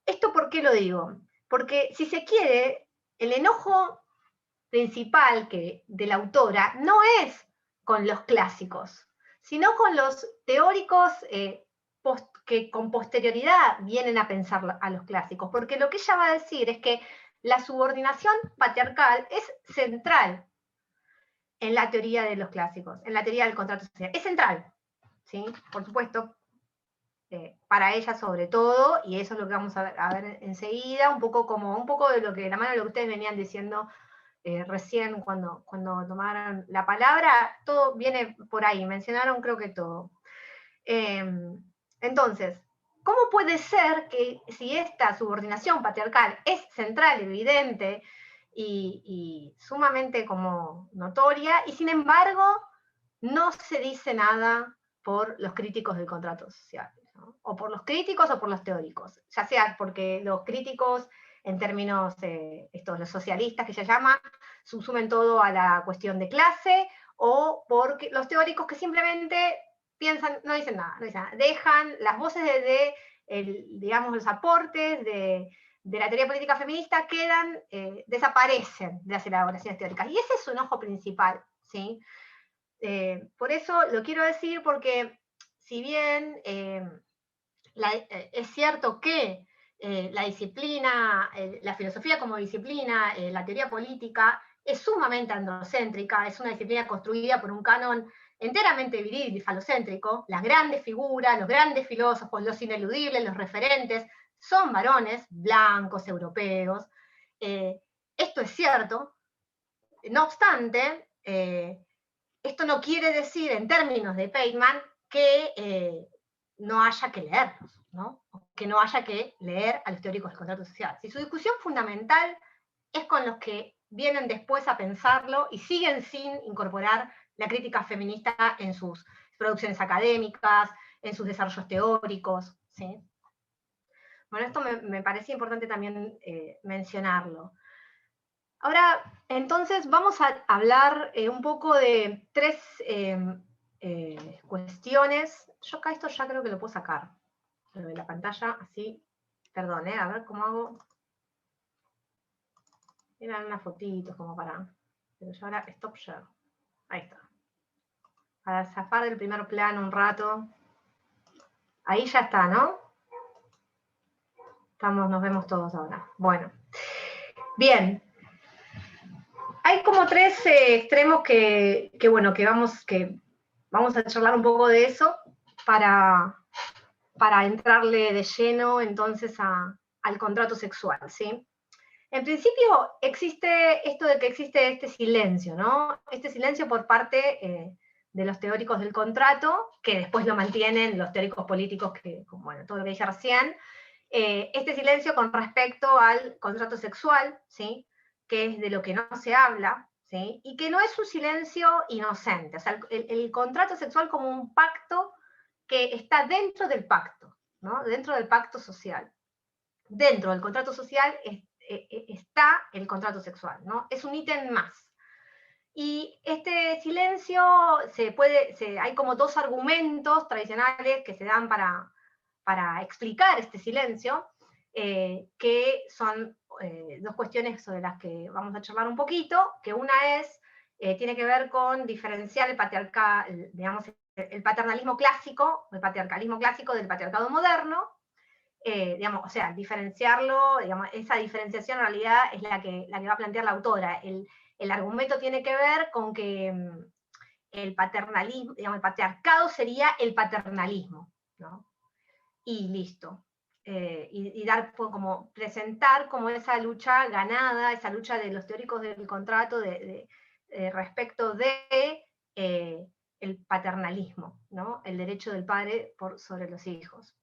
Speaker 5: ¿Esto por qué lo digo? Porque si se quiere, el enojo principal de la autora no es con los clásicos, sino con los teóricos que con posterioridad vienen a pensar a los clásicos, porque lo que ella va a decir es que la subordinación patriarcal es central en la teoría de los clásicos, en la teoría del contrato social. Es central, ¿sí? Por supuesto, para ella sobre todo, y eso es lo que vamos a ver enseguida, un poco de lo que, la mano de lo que ustedes venían diciendo recién cuando tomaron la palabra, todo viene por ahí, mencionaron creo que todo. Entonces, ¿cómo puede ser que si esta subordinación patriarcal es central, evidente y sumamente como notoria, y sin embargo no se dice nada por los críticos del contrato social, ¿no? O por los críticos o por los teóricos, ya sea porque los críticos en términos, los socialistas que se llama, subsumen todo a la cuestión de clase, o porque los teóricos que simplemente piensan, no dicen nada, dejan las voces digamos, los aportes de la teoría política feminista desaparecen de las elaboraciones teóricas. Y ese es su enojo principal, ¿sí? Por eso lo quiero decir porque si bien es cierto que la disciplina, la filosofía como disciplina, la teoría política, es sumamente androcéntrica, es una disciplina construida por un canon enteramente viril y falocéntrico. Las grandes figuras, los grandes filósofos, los ineludibles, los referentes, son varones blancos, europeos. Esto es cierto. No obstante, esto no quiere decir, en términos de Pateman, que no haya que leerlos, ¿no? Que no haya que leer a los teóricos del contrato social. Si su discusión fundamental es con los que vienen después a pensarlo y siguen sin incorporar la crítica feminista en sus producciones académicas, en sus desarrollos teóricos, ¿sí? Bueno, esto me parecía importante también mencionarlo. Ahora, entonces, vamos a hablar un poco de tres cuestiones. Yo acá esto ya creo que lo puedo sacar, lo de la pantalla, así, perdón, a ver cómo hago. Eran unas fotitos como para... Pero yo ahora, stop share. Ahí está. Para zafar del primer plano un rato. Ahí ya está, ¿no? Nos vemos todos ahora. Bueno. Bien. Hay como tres extremos que vamos a charlar un poco de eso para entrarle de lleno entonces al contrato sexual, ¿sí? En principio existe esto de que existe este silencio, ¿no? Este silencio por parte de los teóricos del contrato, que después lo mantienen los teóricos políticos, que, bueno, todo lo que dije recién, este silencio con respecto al contrato sexual, ¿sí? Que es de lo que no se habla, ¿sí? Y que no es un silencio inocente, o sea, el contrato sexual como un pacto que está dentro del pacto, ¿no? Dentro del pacto social. Dentro del contrato social está el contrato sexual, ¿no? Es un ítem más. Y este silencio hay como dos argumentos tradicionales que se dan para explicar este silencio, que son dos cuestiones sobre las que vamos a charlar un poquito, que una tiene que ver con diferenciar el paternalismo clásico, el patriarcalismo clásico del patriarcado moderno, o sea, diferenciarlo, esa diferenciación en realidad es la que va a plantear la autora. El argumento tiene que ver con que el paternalismo, el patriarcado sería el paternalismo, ¿no? Y listo. Y presentar como esa lucha ganada, esa lucha de los teóricos del contrato respecto de el paternalismo, ¿no? El derecho del padre sobre los hijos.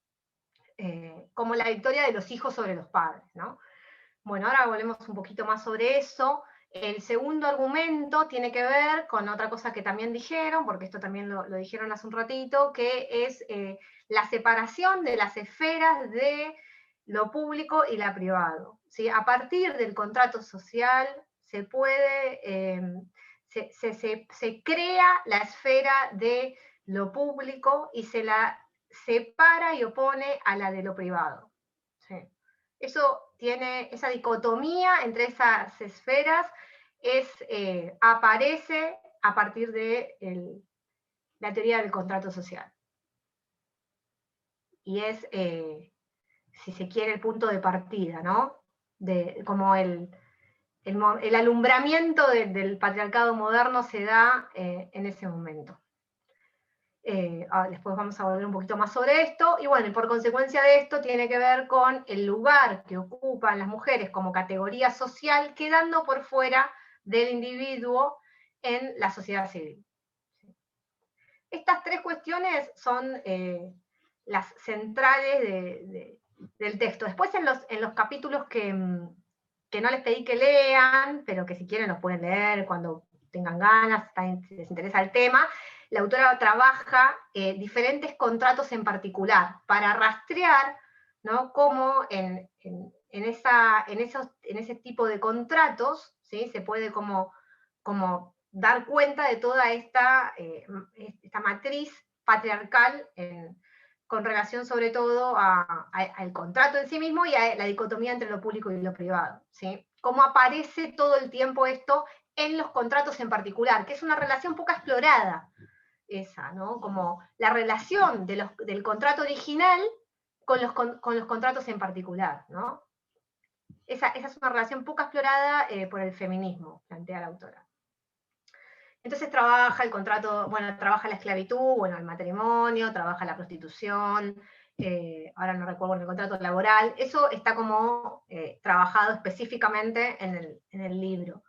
Speaker 5: Como la victoria de los hijos sobre los padres, ¿no? Bueno, ahora volvemos un poquito más sobre eso. El segundo argumento tiene que ver con otra cosa que también dijeron, porque esto también lo dijeron hace un ratito, que es la separación de las esferas de lo público y lo privado, ¿sí? A partir del contrato social se crea la esfera de lo público y se la separa y opone a la de lo privado. ¿Sí? Esa dicotomía entre esas esferas aparece a partir de la teoría del contrato social. Y es, si se quiere, el punto de partida, ¿no? Como el alumbramiento del patriarcado moderno se da en ese momento. Después vamos a volver un poquito más sobre esto, y bueno, por consecuencia de esto tiene que ver con el lugar que ocupan las mujeres como categoría social, quedando por fuera del individuo en la sociedad civil. Estas tres cuestiones son las centrales del texto. Después en los capítulos que no les pedí que lean, pero que si quieren los pueden leer cuando tengan ganas, si les interesa el tema, la autora trabaja diferentes contratos en particular para rastrear, ¿no? Cómo en ese tipo de contratos, ¿sí? Se puede como dar cuenta de toda esta matriz patriarcal con relación sobre todo al contrato en sí mismo y a la dicotomía entre lo público y lo privado, ¿sí? Cómo aparece todo el tiempo esto en los contratos en particular, que es una relación poco explorada, esa, ¿no? Como la relación del contrato original con los contratos en particular, ¿no? esa es una relación poco explorada por el feminismo, plantea la autora. Entonces trabaja el contrato, bueno, trabaja la esclavitud, bueno, el matrimonio, trabaja la prostitución, ahora no recuerdo el contrato laboral, eso está como trabajado específicamente en el libro.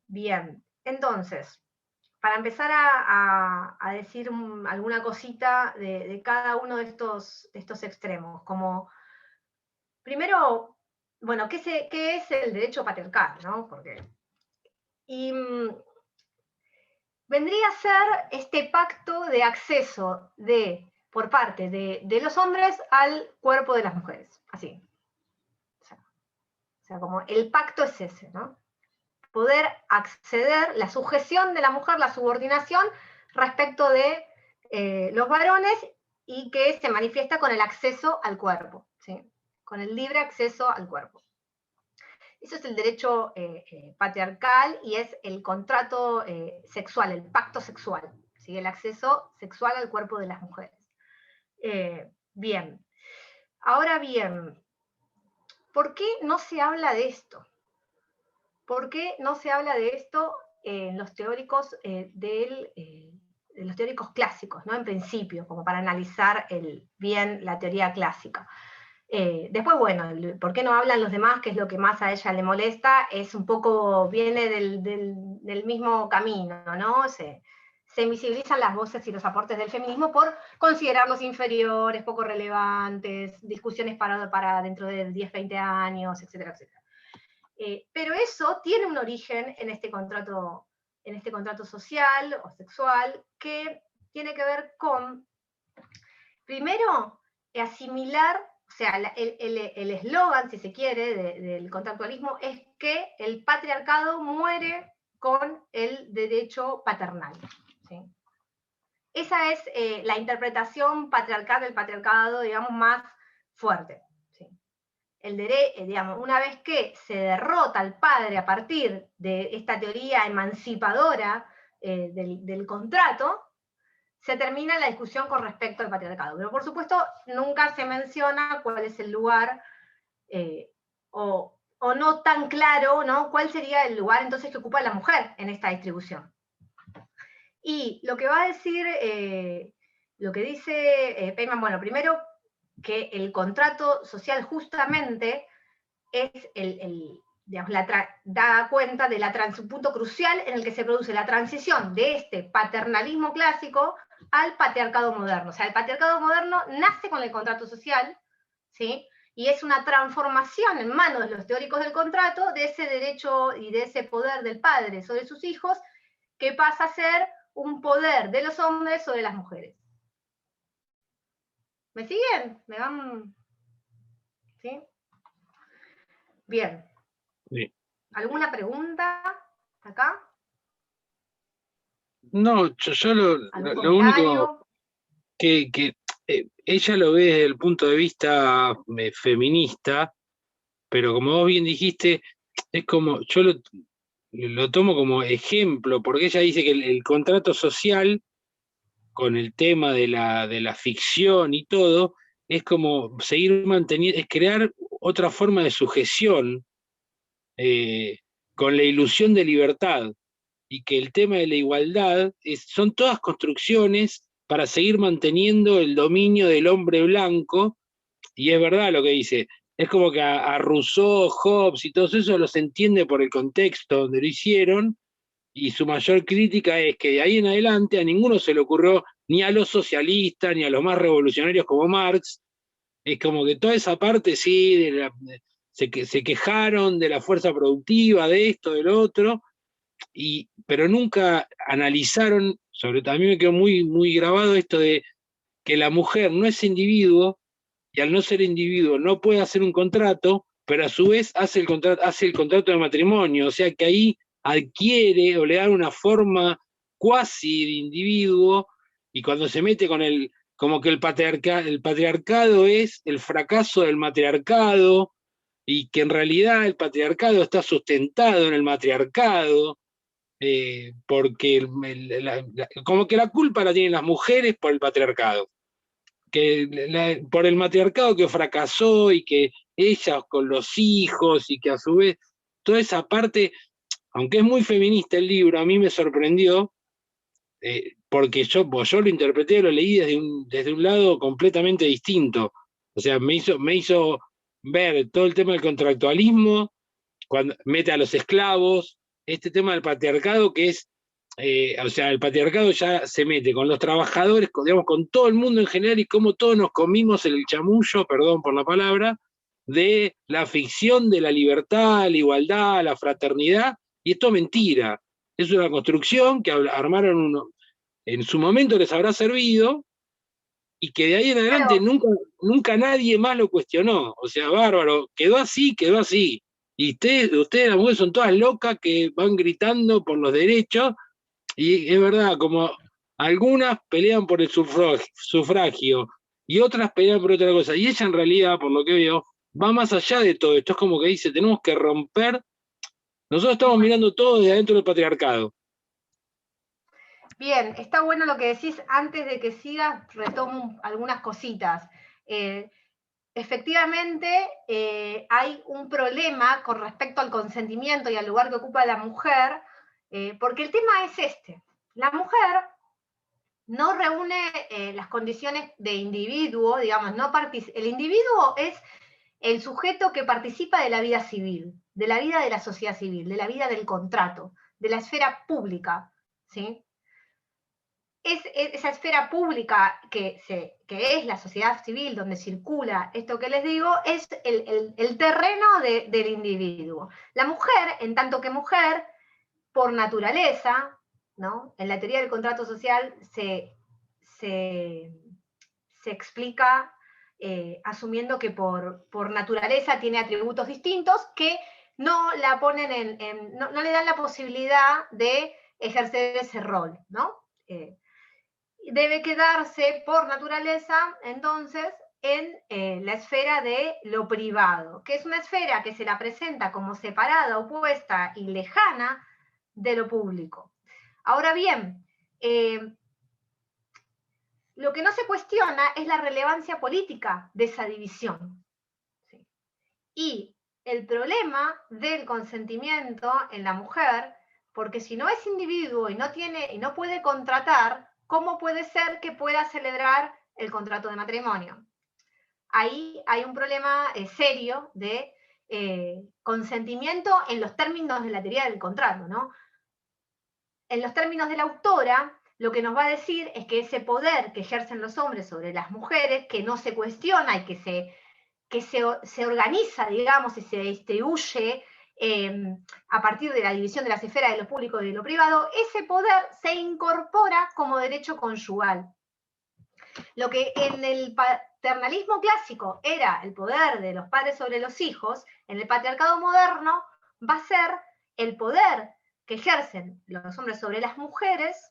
Speaker 5: Bien, entonces, para empezar a decir alguna cosita de cada uno de estos extremos, como, primero, bueno, ¿qué es el derecho patriarcal, ¿no? Porque, vendría a ser este pacto de acceso por parte de los hombres al cuerpo de las mujeres, así. O sea, como el pacto es ese, ¿no? Poder acceder, la sujeción de la mujer, la subordinación respecto de los varones, y que se manifiesta con el acceso al cuerpo, ¿sí? Con el libre acceso al cuerpo. Eso es el derecho patriarcal, y es el contrato sexual, el pacto sexual, ¿sí? El acceso sexual al cuerpo de las mujeres. Bien. Ahora bien, ¿por qué no se habla de esto? ¿Por qué no se habla de esto en los teóricos los teóricos clásicos, ¿no? En principio, como para analizar bien la teoría clásica. Después, bueno, ¿por qué no hablan los demás? Que es lo que más a ella le molesta, es un poco, viene del mismo camino, ¿no? Se invisibilizan las voces y los aportes del feminismo por considerarlos inferiores, poco relevantes, discusiones para dentro de 10, 20 años, etcétera, etcétera. Pero eso tiene un origen en este contrato social o sexual, que tiene que ver con, primero, asimilar, o sea, el eslogan, si se quiere, del contractualismo es que el patriarcado muere con el derecho paternal, ¿sí? Esa es la interpretación patriarcal del patriarcado, digamos, más fuerte. Digamos, una vez que se derrota al padre a partir de esta teoría emancipadora del contrato, se termina la discusión con respecto al patriarcado. Pero por supuesto nunca se menciona cuál es el lugar, o no tan claro, ¿no? Cuál sería el lugar entonces que ocupa la mujer en esta distribución. Y lo que va a decir, lo que dice Peyman, bueno, primero, que el contrato social justamente es digamos, da cuenta de un punto crucial en el que se produce la transición de este paternalismo clásico al patriarcado moderno. O sea, el patriarcado moderno nace con el contrato social, ¿sí? Y es una transformación en manos de los teóricos del contrato de ese derecho y de ese poder del padre sobre sus hijos, que pasa a ser un poder de los hombres sobre las mujeres. ¿Me siguen? ¿Me van? ¿Sí? Bien.
Speaker 4: Sí.
Speaker 5: ¿Alguna pregunta acá?
Speaker 4: No, yo lo único que ella lo ve desde el punto de vista feminista, pero como vos bien dijiste, es como, yo lo tomo como ejemplo, porque ella dice que el contrato social, con el tema de la ficción y todo, es como seguir manteniendo, es crear otra forma de sujeción, con la ilusión de libertad, y que el tema de la igualdad son todas construcciones para seguir manteniendo el dominio del hombre blanco. Y es verdad lo que dice, es como que a Rousseau, Hobbes y todos esos los entiende por el contexto donde lo hicieron, y su mayor crítica es que de ahí en adelante a ninguno se le ocurrió, ni a los socialistas, ni a los más revolucionarios como Marx. Es como que toda esa parte, sí, se quejaron de la fuerza productiva, de esto, del otro, pero nunca analizaron, sobre todo a mí me quedó muy, muy grabado esto de que la mujer no es individuo, y al no ser individuo no puede hacer un contrato, pero a su vez hace el contrato de matrimonio, o sea que ahí adquiere o le da una forma cuasi de individuo, y cuando se mete con como que el patriarcado es el fracaso del matriarcado, y que en realidad el patriarcado está sustentado en el matriarcado, porque como que la culpa la tienen las mujeres por el patriarcado, por el matriarcado que fracasó y que ellas con los hijos y que a su vez toda esa parte, aunque es muy feminista el libro, a mí me sorprendió, porque yo lo interpreté, lo leí desde un lado completamente distinto. O sea, me hizo ver todo el tema del contractualismo, cuando mete a los esclavos, este tema del patriarcado que es, o sea, el patriarcado ya se mete con los trabajadores, digamos, con todo el mundo en general y cómo todos nos comimos el chamullo, perdón por la palabra, de la ficción de la libertad, la igualdad, la fraternidad, y esto es mentira. Es una construcción que armaron en su momento les habrá servido, y que de ahí en adelante nunca nadie más lo cuestionó. O sea, bárbaro, quedó así. Y ustedes las mujeres son todas locas que van gritando por los derechos, y es verdad, como algunas pelean por el sufragio y otras pelean por otra cosa. Y ella en realidad, por lo que veo, va más allá de todo esto. Es como que dice, tenemos que romper. Nosotros estamos mirando todo desde adentro del patriarcado.
Speaker 5: Bien, está bueno lo que decís. Antes de que sigas, retomo algunas cositas. Efectivamente, hay un problema con respecto al consentimiento y al lugar que ocupa la mujer, porque el tema es este. La mujer no reúne las condiciones de individuo, digamos, el individuo es el sujeto que participa de la vida civil, de la vida de la sociedad civil, de la vida del contrato, de la esfera pública, ¿sí? Esa esfera pública que es la sociedad civil, donde circula esto que les digo, es el terreno del individuo. La mujer, en tanto que mujer, por naturaleza, ¿no? En la teoría del contrato social se explica asumiendo que por naturaleza tiene atributos distintos que no la ponen no le dan la posibilidad de ejercer ese rol, ¿no? Debe quedarse por naturaleza, entonces, en la esfera de lo privado, que es una esfera que se la presenta como separada, opuesta y lejana de lo público. Ahora bien, lo que no se cuestiona es la relevancia política de esa división. ¿Sí? Y el problema del consentimiento en la mujer, porque si no es individuo y no puede contratar, ¿cómo puede ser que pueda celebrar el contrato de matrimonio? Ahí hay un problema serio de consentimiento en los términos de la teoría del contrato, ¿no? En los términos de la autora, lo que nos va a decir es que ese poder que ejercen los hombres sobre las mujeres, que no se cuestiona y que se organiza, digamos, y se distribuye a partir de la división de las esferas de lo público y de lo privado, ese poder se incorpora como derecho conyugal. Lo que en el paternalismo clásico era el poder de los padres sobre los hijos, en el patriarcado moderno va a ser el poder que ejercen los hombres sobre las mujeres.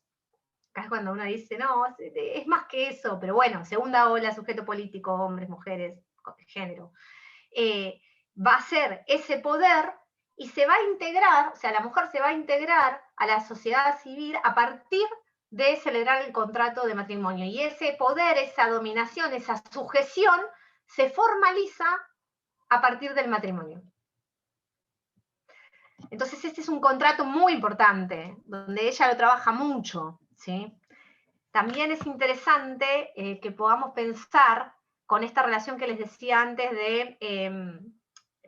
Speaker 5: Acá es cuando uno dice, no, es más que eso, pero bueno, segunda ola, sujeto político, hombres, mujeres, género. Va a ser ese poder y se va a integrar, o sea, la mujer se va a integrar a la sociedad civil a partir de celebrar el contrato de matrimonio. Y ese poder, esa dominación, esa sujeción, se formaliza a partir del matrimonio. Entonces este es un contrato muy importante, donde ella lo trabaja mucho, ¿sí? También es interesante que podamos pensar con esta relación que les decía antes de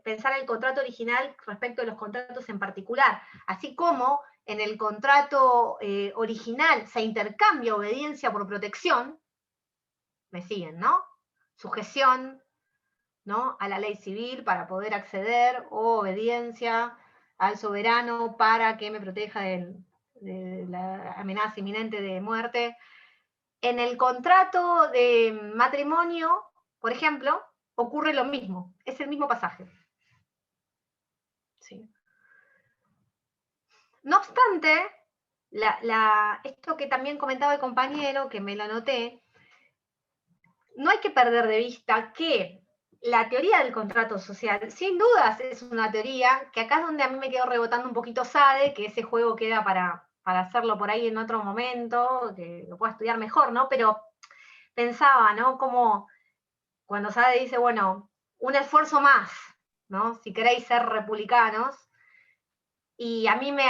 Speaker 5: pensar el contrato original respecto de los contratos en particular, así como en el contrato original se intercambia obediencia por protección, me siguen, ¿no? Sujeción, ¿no? A la ley civil para poder acceder, o obediencia al soberano para que me proteja de la amenaza inminente de muerte. En el contrato de matrimonio, por ejemplo, ocurre lo mismo, es el mismo pasaje. ¿Sí? No obstante, esto que también comentaba el compañero, que me lo anoté, no hay que perder de vista que la teoría del contrato social, sin dudas, es una teoría que acá es donde a mí me quedó rebotando un poquito Sade, que ese juego queda para hacerlo por ahí en otro momento, que lo pueda estudiar mejor, ¿no? Pero pensaba, ¿no? Como cuando Sade dice, bueno, un esfuerzo más, ¿no? Si queréis ser republicanos. Y a mí me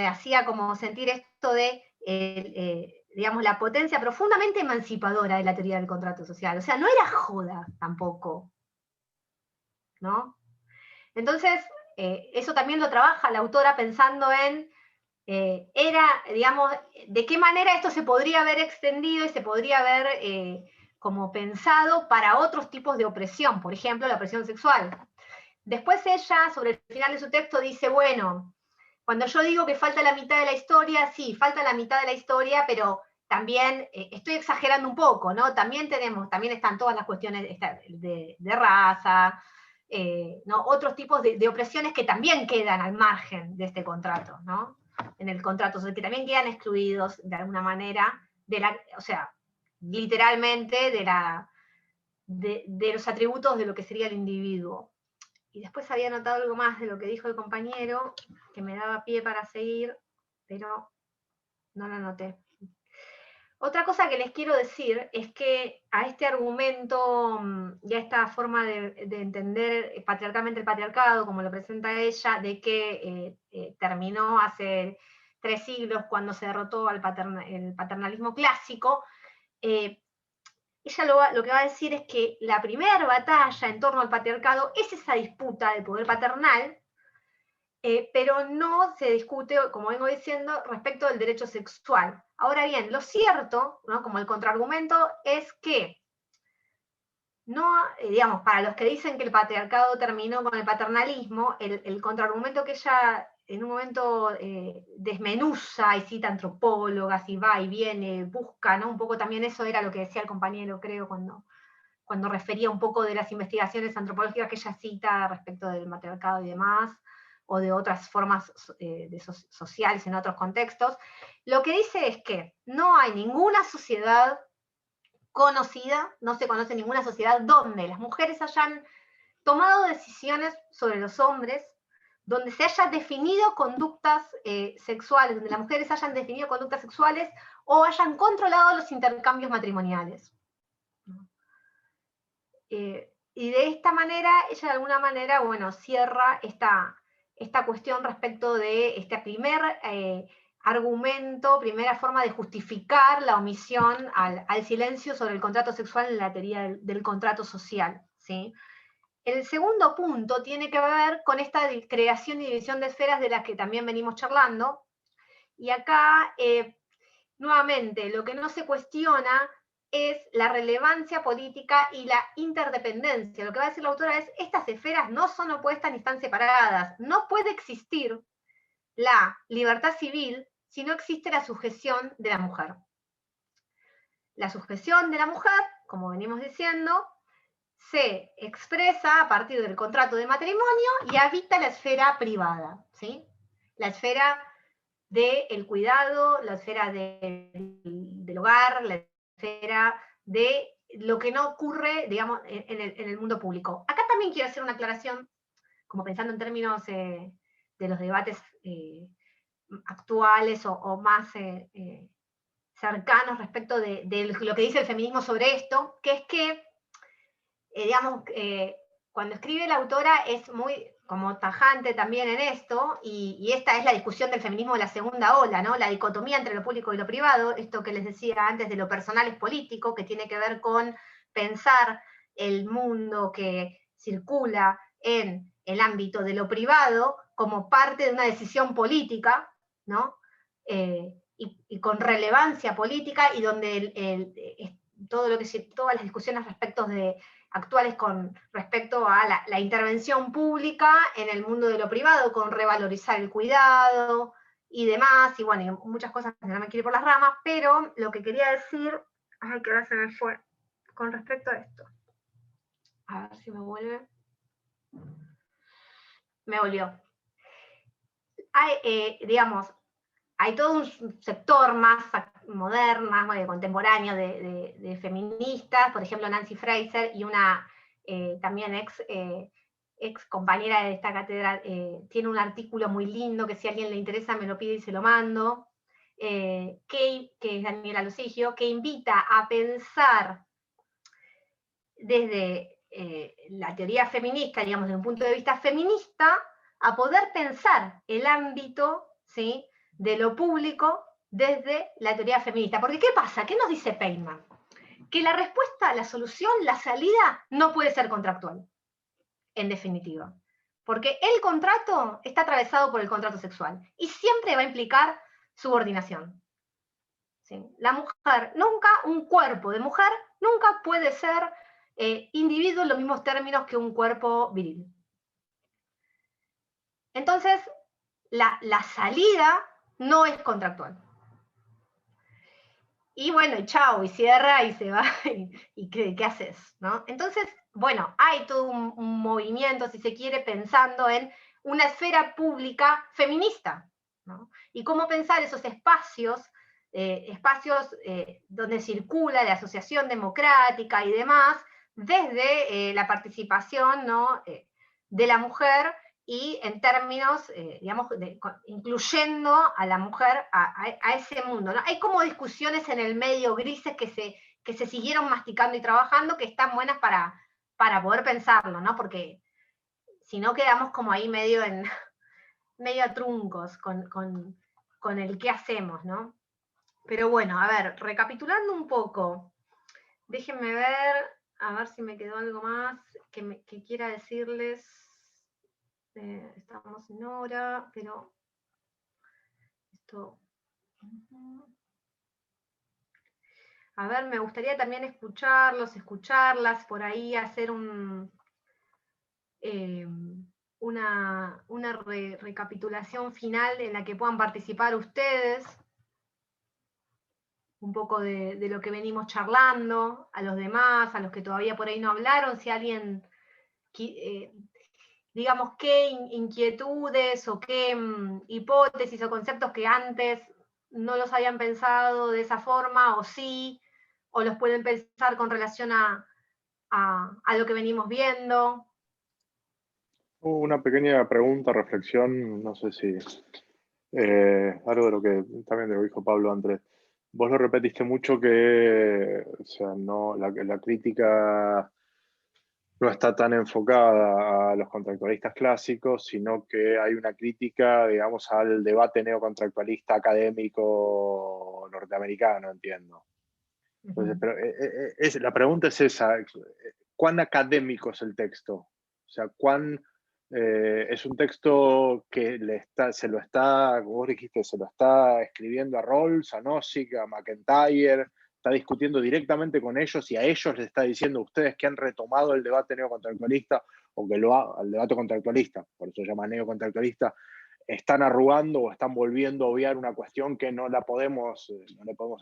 Speaker 5: hacía como sentir esto de, digamos, la potencia profundamente emancipadora de la teoría del contrato social. O sea, no era joda tampoco, ¿no? Entonces, eso también lo trabaja la autora pensando en, digamos, de qué manera esto se podría haber extendido y se podría haber como pensado para otros tipos de opresión, por ejemplo, la opresión sexual. Después ella, sobre el final de su texto, dice, bueno, cuando yo digo que falta la mitad de la historia, sí, falta la mitad de la historia, pero también estoy exagerando un poco, ¿no? También están todas las cuestiones de raza, ¿no? Otros tipos de opresiones que también quedan al margen de este contrato, ¿no? En el contrato, o sea, que también quedan excluidos de alguna manera, o sea, literalmente de los atributos de lo que sería el individuo. Y después había notado algo más de lo que dijo el compañero, que me daba pie para seguir, pero no lo anoté. Otra cosa que les quiero decir es que a este argumento y a esta forma de entender patriarcalmente el patriarcado, como lo presenta ella, de que terminó hace 3 siglos cuando se derrotó el paternalismo clásico, ella lo que va a decir es que la primera batalla en torno al patriarcado es esa disputa de poder paternal, pero no se discute, como vengo diciendo, respecto del derecho sexual. Ahora bien, lo cierto, ¿no? Como el contraargumento, es que, no, digamos, para los que dicen que el patriarcado terminó con el paternalismo, el contraargumento que ella en un momento desmenuza y cita antropólogas y va y viene, busca, ¿no? Un poco también eso era lo que decía el compañero, creo, cuando refería un poco de las investigaciones antropológicas que ella cita respecto del matriarcado y demás, o de otras formas sociales en otros contextos. Lo que dice es que no hay ninguna sociedad conocida, no se conoce ninguna sociedad donde las mujeres hayan tomado decisiones sobre los hombres, donde se haya definido conductas sexuales, donde las mujeres hayan definido conductas sexuales o hayan controlado los intercambios matrimoniales. Y de esta manera, ella de alguna manera, bueno, cierra esta cuestión respecto de este primer argumento, primera forma de justificar la omisión al silencio sobre el contrato sexual en la teoría del contrato social, ¿sí? El segundo punto tiene que ver con esta creación y división de esferas de las que también venimos charlando, y acá, nuevamente, lo que no se cuestiona es la relevancia política y la interdependencia. Lo que va a decir la autora es, estas esferas no son opuestas ni están separadas. No puede existir la libertad civil si no existe la sujeción de la mujer. La sujeción de la mujer, como venimos diciendo, se expresa a partir del contrato de matrimonio y habita la esfera privada, ¿sí? La esfera del cuidado, la esfera del hogar, la esfera de lo que no ocurre, digamos, en el mundo público. Acá también quiero hacer una aclaración, como pensando en términos de los debates actuales o más cercanos respecto de lo que dice el feminismo sobre esto, que es que, digamos, cuando escribe la autora es muy como tajante también en esto, y esta es la discusión del feminismo de la segunda ola, ¿no? La dicotomía entre lo público y lo privado, esto que les decía antes de lo personal es político, que tiene que ver con pensar el mundo que circula en el ámbito de lo privado como parte de una decisión política, ¿no? Y con relevancia política, y donde todas las discusiones actuales con respecto a la intervención pública en el mundo de lo privado, con revalorizar el cuidado y demás, y bueno, y muchas cosas que no me quiero ir por las ramas, pero lo que quería decir, ay, que ahora se me fue, con respecto a esto. A ver si me vuelve. Me volvió. Digamos, hay todo un sector más moderno, más contemporáneo de feministas, por ejemplo Nancy Fraser, y una también ex compañera de esta cátedra, tiene un artículo muy lindo que si a alguien le interesa me lo pide y se lo mando, que es Daniela Lusigio, que invita a pensar desde la teoría feminista, digamos, desde un punto de vista feminista, a poder pensar el ámbito, ¿sí?, de lo público desde la teoría feminista. Porque ¿qué pasa? ¿Qué nos dice Feynman? Que la respuesta, la solución, la salida no puede ser contractual, en definitiva. Porque el contrato está atravesado por el contrato sexual y siempre va a implicar subordinación. ¿Sí? La mujer, nunca, un cuerpo de mujer, nunca puede ser individuo en los mismos términos que un cuerpo viril. Entonces, la salida no es contractual. Y bueno, y chao, y cierra, y se va, y ¿qué haces? ¿No? Entonces, bueno, hay todo un movimiento, si se quiere, pensando en una esfera pública feminista, ¿no? Y cómo pensar esos espacios, donde circula la asociación democrática y demás, desde la participación, ¿no?, de la mujer, y en términos, digamos, incluyendo a la mujer a ese mundo, ¿no? Hay como discusiones en el medio grises que se siguieron masticando y trabajando, que están buenas para poder pensarlo, ¿no? Porque si no quedamos como ahí medio a truncos con el qué hacemos, ¿no? Pero bueno, a ver, recapitulando un poco, déjenme ver, a ver si me quedó algo más que quiera decirles. Estamos en hora, pero esto... A ver, me gustaría también escucharlas, por ahí hacer una recapitulación final en la que puedan participar ustedes, un poco de lo que venimos charlando, a los demás, a los que todavía por ahí no hablaron, si alguien... digamos, qué inquietudes o qué hipótesis o conceptos que antes no los habían pensado de esa forma, o sí, o los pueden pensar con relación a lo que venimos viendo.
Speaker 1: Una pequeña pregunta, reflexión, no sé si algo de lo que también lo dijo Pablo antes. Vos lo repetiste mucho que, o sea, no, la crítica no está tan enfocada a los contractualistas clásicos, sino que hay una crítica, digamos, al debate neocontractualista académico norteamericano, entiendo. Entonces, pero la pregunta es esa, ¿cuán académico es el texto? O sea, es un texto que se lo está, como vos dijiste, se lo está escribiendo a Rawls, a Nozick, a McIntyre, está discutiendo directamente con ellos y a ellos les está diciendo a ustedes que han retomado el debate neocontractualista, o que el debate contractualista, por eso se llama neocontractualista, están arrugando o están volviendo a obviar una cuestión que no le podemos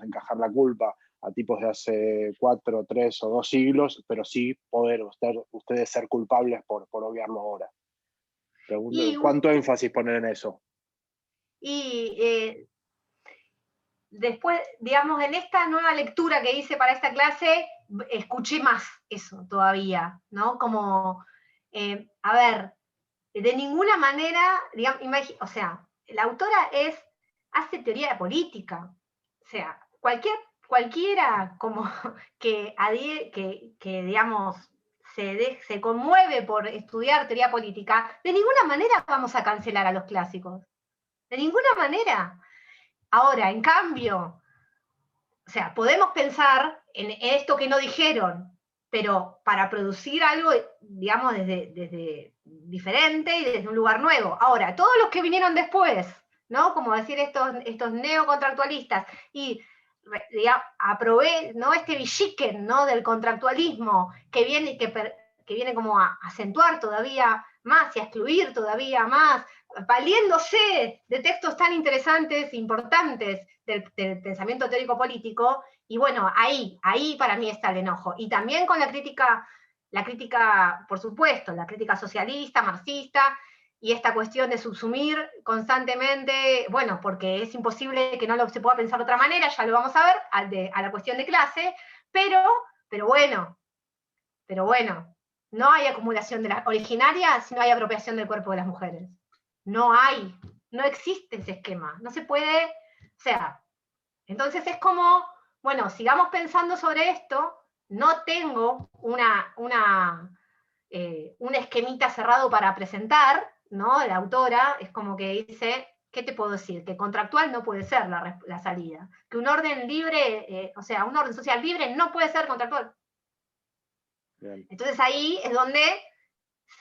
Speaker 1: encajar la culpa a tipos de hace 4, 3 o 2 siglos, pero sí poder ustedes ser culpables por obviarlo ahora. Pregunto, ¿cuánto énfasis poner en eso?
Speaker 5: Y después, digamos, en esta nueva lectura que hice para esta clase, escuché más eso todavía, ¿no? Como, a ver, de ninguna manera, digamos, o sea, la autora hace teoría de política. O sea, cualquiera como que digamos, se conmueve por estudiar teoría política, de ninguna manera vamos a cancelar a los clásicos. De ninguna manera. Ahora, en cambio, o sea, podemos pensar en esto que no dijeron, pero para producir algo, digamos, desde diferente y desde un lugar nuevo. Ahora, todos los que vinieron después, ¿no? Como decir estos neocontractualistas, y aprobé, ¿no?, este villiquen, ¿no?, del contractualismo, que viene como a acentuar todavía más y a excluir todavía más, valiéndose de textos tan interesantes, importantes del pensamiento teórico-político, y bueno, ahí para mí está el enojo. Y también con la crítica, por supuesto, la crítica socialista, marxista, y esta cuestión de subsumir constantemente, bueno, porque es imposible que no se pueda pensar de otra manera, ya lo vamos a ver, a la cuestión de clase, pero bueno, no hay acumulación de las originarias si no hay apropiación del cuerpo de las mujeres. No existe ese esquema, no se puede, o sea, entonces es como, bueno, sigamos pensando sobre esto, no tengo una un esquemita cerrado para presentar, ¿no? La autora es como que dice, ¿qué te puedo decir? Que contractual no puede ser la salida. Que un orden libre, o sea, un orden social libre no puede ser contractual.
Speaker 1: Bien.
Speaker 5: Entonces ahí es donde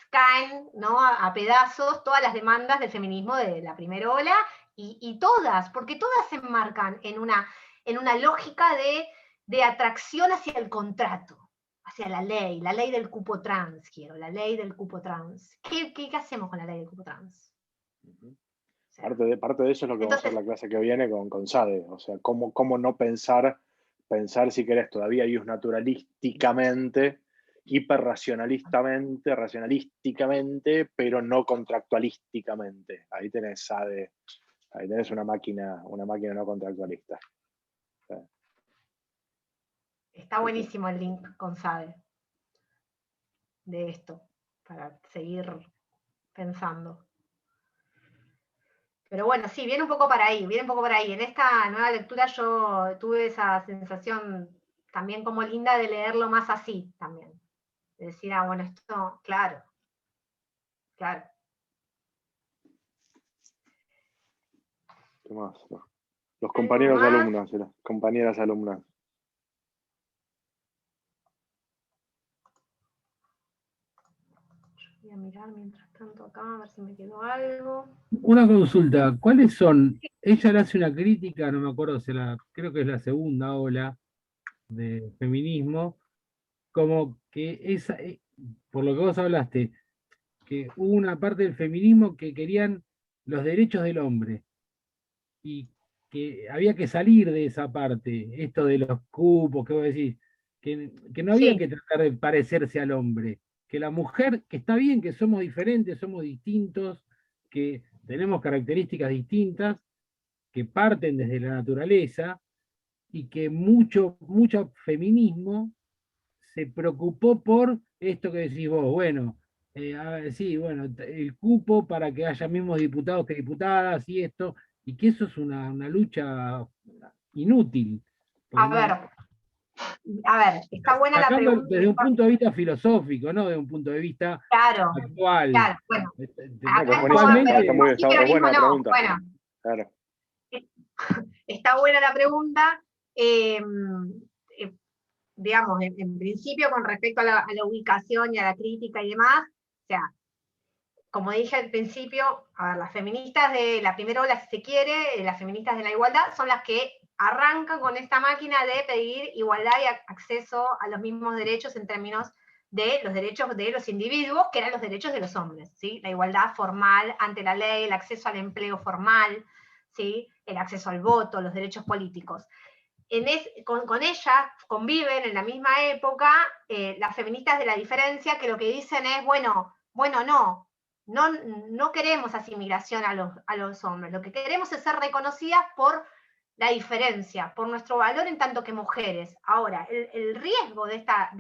Speaker 5: caen, ¿no?, a pedazos todas las demandas del feminismo de la primera ola, y todas, porque todas se enmarcan en una lógica de atracción hacia el contrato, hacia la ley del cupo trans, la ley del cupo trans. ¿Qué hacemos con la ley del cupo trans?
Speaker 1: Uh-huh. Parte de eso es lo que vamos a hacer la clase que viene con Sade, o sea, cómo no pensar, si querés, todavía naturalísticamente, hiperracionalísticamente, pero no contractualísticamente. Ahí tenés Sade, ahí tenés una máquina no contractualista. Sí.
Speaker 5: Está buenísimo el link con Sade de esto, para seguir pensando. Pero bueno, sí, viene un poco para ahí. En esta nueva lectura yo tuve esa sensación también como linda de leerlo más así también. De decir, bueno, esto, claro.
Speaker 1: ¿Qué más? Los compañeros
Speaker 5: más?
Speaker 1: alumnos y las compañeras alumnas.
Speaker 5: Voy a mirar mientras tanto acá, a ver si me quedó algo.
Speaker 4: Una consulta, ¿cuáles son? Ella le hace una crítica, no me acuerdo, creo que es la segunda ola de feminismo, como que esa, por lo que vos hablaste, que hubo una parte del feminismo que querían los derechos del hombre y que había que salir de esa parte, esto de los cupos, que vos decís, que no había
Speaker 5: Sí.
Speaker 4: que tratar de parecerse al hombre, que la mujer, que está bien, que somos diferentes, somos distintos, que tenemos características distintas, que parten desde la naturaleza, y que mucho feminismo se preocupó por esto que decís vos, bueno, sí, bueno, el cupo para que haya mismos diputados que diputadas y esto, y que eso es una lucha inútil.
Speaker 5: A ver, está buena la pregunta.
Speaker 4: Desde un punto de vista filosófico, no desde un punto de vista actual.
Speaker 5: Claro, bueno.
Speaker 4: Actualmente,
Speaker 1: es buena la pregunta.
Speaker 5: Bueno,
Speaker 1: claro.
Speaker 5: Está buena la pregunta. Digamos, en principio, con respecto a la ubicación y a la crítica y demás, o sea, como dije al principio, a ver, las feministas de la primera ola, si se quiere, las feministas de la igualdad, son las que arrancan con esta máquina de pedir igualdad y acceso a los mismos derechos en términos de los derechos de los individuos, que eran los derechos de los hombres, ¿sí? La igualdad formal ante la ley, el acceso al empleo formal, ¿sí? El acceso al voto, los derechos políticos. Con ellas conviven en la misma época las feministas de la diferencia, que lo que dicen es, bueno, no queremos asimilación a los hombres, lo que queremos es ser reconocidas por la diferencia, por nuestro valor en tanto que mujeres. Ahora, el riesgo de esta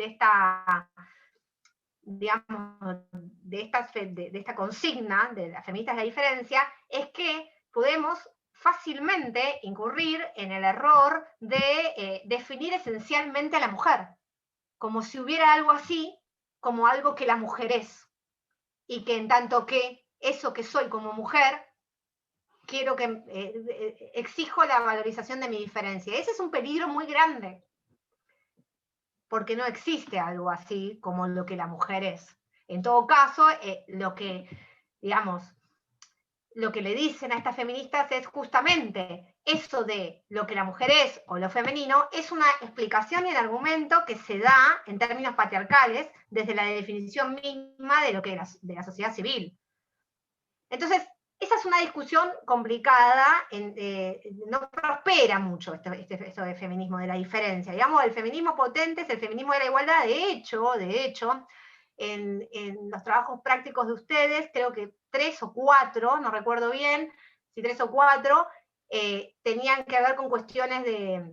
Speaker 5: consigna de las feministas de la diferencia es que podemos fácilmente incurrir en el error de definir esencialmente a la mujer, como si hubiera algo así, como algo que la mujer es, y que en tanto que eso que soy como mujer, quiero que exijo la valorización de mi diferencia. Ese es un peligro muy grande, porque no existe algo así como lo que la mujer es. En todo caso, lo que le dicen a estas feministas es justamente eso de lo que la mujer es o lo femenino, es una explicación y un argumento que se da en términos patriarcales desde la definición misma de lo que de la sociedad civil. Entonces, esa es una discusión complicada, no prospera mucho esto de feminismo de la diferencia. Digamos, el feminismo potente es el feminismo de la igualdad. De hecho, en los trabajos prácticos de ustedes, creo que 3 o 4, no recuerdo bien, si 3 o 4, tenían que ver con cuestiones de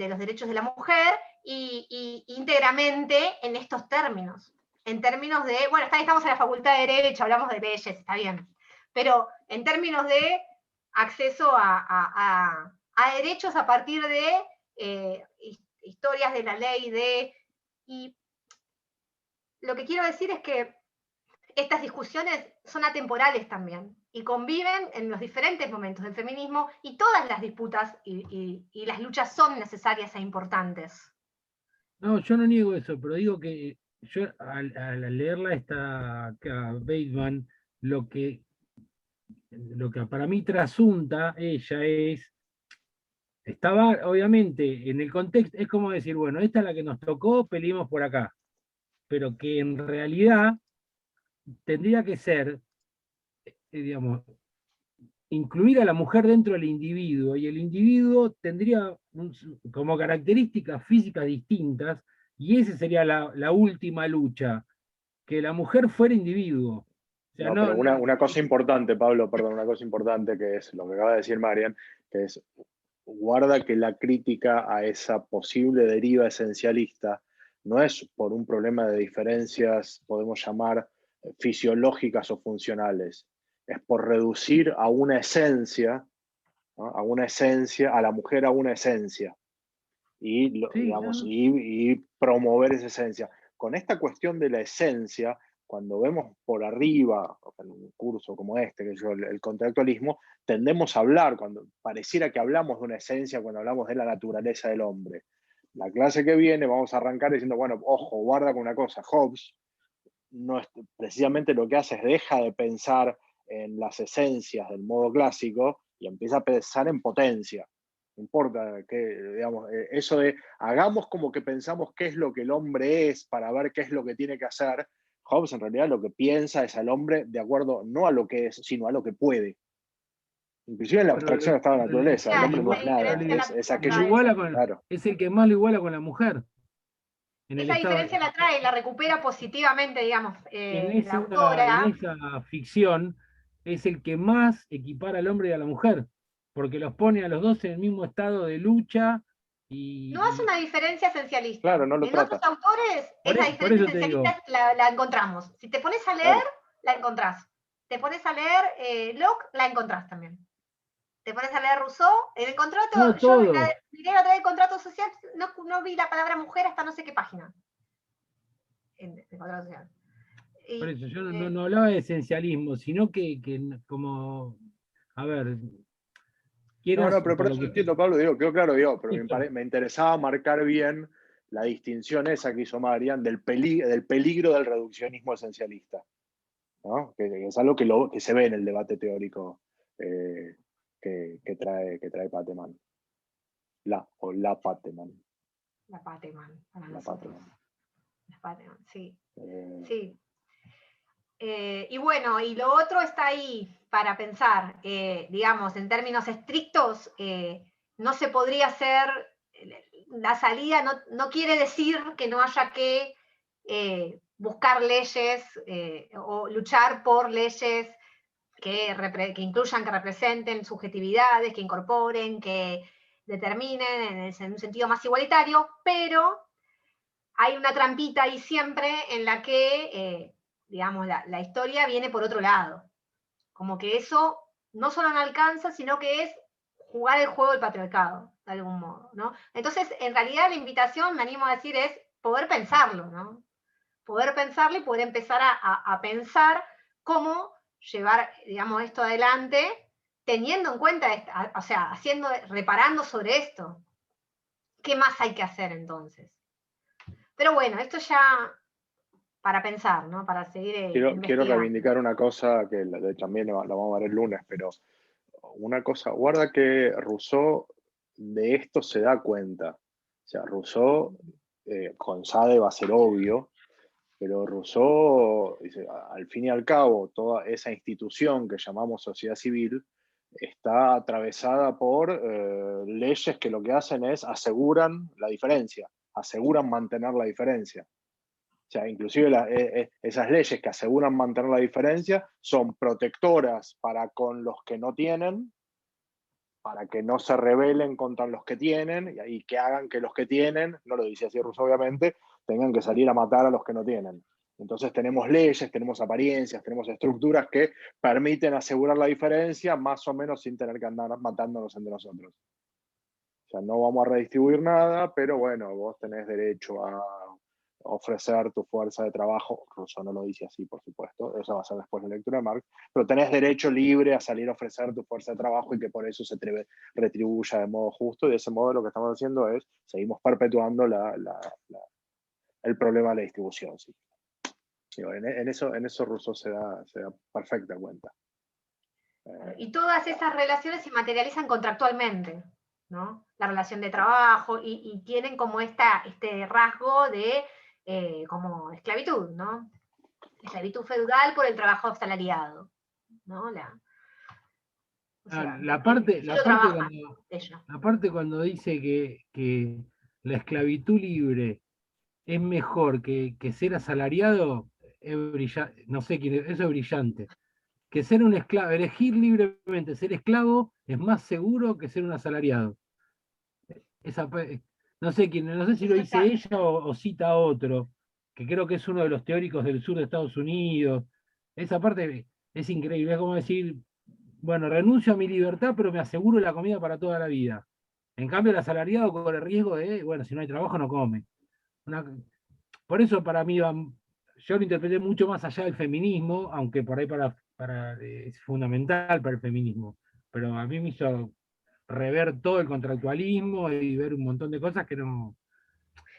Speaker 5: los derechos de la mujer, y íntegramente en estos términos. En términos de, bueno, estamos en la Facultad de Derecho, hablamos de leyes, está bien, pero en términos de acceso a derechos a partir de historias de la ley, y lo que quiero decir es que estas discusiones son atemporales también y conviven en los diferentes momentos del feminismo y todas las disputas y las luchas son necesarias e importantes.
Speaker 4: No, yo no niego eso, pero digo que yo al leerla acá, Bateman, lo que para mí trasunta ella estaba obviamente en el contexto, es como decir, bueno, esta es la que nos tocó, peleemos por acá, pero que en realidad tendría que ser, digamos, incluir a la mujer dentro del individuo, y el individuo tendría como características físicas distintas, y esa sería la última lucha, que la mujer fuera individuo. O sea,
Speaker 1: No, pero una cosa importante, Pablo, perdón, una cosa importante que es lo que acaba de decir Marian, que es, guarda que la crítica a esa posible deriva esencialista no es por un problema de diferencias, podemos llamar, fisiológicas o funcionales, es por reducir a una esencia, ¿no? A la mujer a una esencia, y,
Speaker 4: sí,
Speaker 1: digamos,
Speaker 4: no.
Speaker 1: y promover esa esencia. Con esta cuestión de la esencia, cuando vemos por arriba, en un curso como este, que yo, el contractualismo, tendemos a hablar, cuando pareciera que hablamos de una esencia, cuando hablamos de la naturaleza del hombre. La clase que viene vamos a arrancar diciendo, bueno, ojo, guarda con una cosa, Hobbes no es, precisamente lo que hace es deja de pensar en las esencias del modo clásico y empieza a pensar en potencia. No importa que, digamos, eso de hagamos como que pensamos qué es lo que el hombre es para ver qué es lo que tiene que hacer. Hobbes en realidad lo que piensa es al hombre de acuerdo no a lo que es, sino a lo que puede. Inclusive en la abstracción está la naturaleza, el hombre no es nada, es aquello. Claro.
Speaker 4: Es el que más lo iguala con la mujer.
Speaker 5: Esa diferencia la trae, la recupera positivamente, digamos, la
Speaker 4: En
Speaker 5: autora.
Speaker 4: esa ficción es el que más equipara al hombre y a la mujer, porque los pone a los dos en el mismo estado de lucha.
Speaker 5: No es una diferencia esencialista.
Speaker 1: Claro, no lo
Speaker 5: en
Speaker 1: trata.
Speaker 5: otros autores, esa diferencia esencialista la encontramos. Si te pones a leer, la encontrás. Te pones a leer Locke, la encontrás también. Te pones a leer Rousseau, en el contrato,
Speaker 4: no,
Speaker 5: yo
Speaker 4: todo.
Speaker 5: miré otra vez el contrato social, no vi la palabra mujer hasta no sé qué página. En el contrato social.
Speaker 4: Por eso yo no hablaba de esencialismo, sino que como, a ver,
Speaker 1: No, pero por eso entiendo, Pablo, digo, quedó claro, pero me interesaba marcar bien la distinción esa que hizo Marian del peligro del reduccionismo esencialista, ¿no? Que es algo que se ve en el debate teórico que trae Pateman. La Pateman.
Speaker 5: La Pateman, para
Speaker 1: La
Speaker 5: nosotros.
Speaker 1: Pateman.
Speaker 5: La Pateman, sí. Sí. Y bueno, y lo otro está ahí para pensar, digamos, en términos estrictos, no se podría hacer, la salida no quiere decir que no haya que buscar leyes o luchar por leyes que incluyan, que representen subjetividades, que incorporen, que determinen en un sentido más igualitario, pero hay una trampita ahí siempre en la que, digamos, la historia viene por otro lado. Como que eso no solo no alcanza, sino que es jugar el juego del patriarcado, de algún modo, ¿no? Entonces, en realidad la invitación, me animo a decir, es poder pensarlo, ¿no? Poder pensarlo y poder empezar a pensar cómo llevar, digamos, esto adelante, teniendo en cuenta, o sea, reparando sobre esto. ¿Qué más hay que hacer entonces? Pero bueno, esto ya para pensar, ¿no? Para seguir
Speaker 1: quiero reivindicar una cosa que también la vamos a ver el lunes, pero una cosa, guarda que Rousseau de esto se da cuenta. O sea, Rousseau, con Sade va a ser obvio, pero Rousseau dice, al fin y al cabo, toda esa institución que llamamos sociedad civil está atravesada por leyes que lo que hacen es aseguran la diferencia, aseguran mantener la diferencia. O sea, inclusive esas leyes que aseguran mantener la diferencia son protectoras para con los que no tienen, para que no se rebelen contra los que tienen y que hagan que los que tienen, no lo dice así Rousseau obviamente, tengan que salir a matar a los que no tienen. Entonces tenemos leyes, tenemos apariencias, tenemos estructuras que permiten asegurar la diferencia más o menos sin tener que andar matándonos entre nosotros. O sea, no vamos a redistribuir nada, pero bueno, vos tenés derecho a ofrecer tu fuerza de trabajo. Rousseau no lo dice así, por supuesto, eso va a ser después la lectura de Marx, pero tenés derecho libre a salir a ofrecer tu fuerza de trabajo y que por eso se te retribuya de modo justo, y de ese modo lo que estamos haciendo es, seguimos perpetuando el problema de la distribución. ¿Sí? Digo, en eso Rousseau se da perfecta cuenta.
Speaker 5: Y todas esas relaciones se materializan contractualmente, ¿no? La relación de trabajo, y tienen como este rasgo de como esclavitud, ¿no? Esclavitud feudal por el trabajo asalariado, ¿no?
Speaker 9: La parte
Speaker 5: ellos.
Speaker 9: cuando dice que la esclavitud libre es mejor que ser asalariado, es brillante, no sé quién es, eso es brillante. Que ser un esclavo, elegir libremente ser esclavo es más seguro que ser un asalariado. No sé quién, no sé si lo dice ella o cita a otro, que creo que es uno de los teóricos del sur de Estados Unidos. Esa parte es increíble, es como decir, bueno, renuncio a mi libertad, pero me aseguro la comida para toda la vida. En cambio, el asalariado corre el riesgo de, bueno, si no hay trabajo no come. Por eso para mí yo lo interpreté mucho más allá del feminismo, aunque por ahí es fundamental para el feminismo, pero a mí me hizo rever todo el contractualismo y ver un montón de cosas que no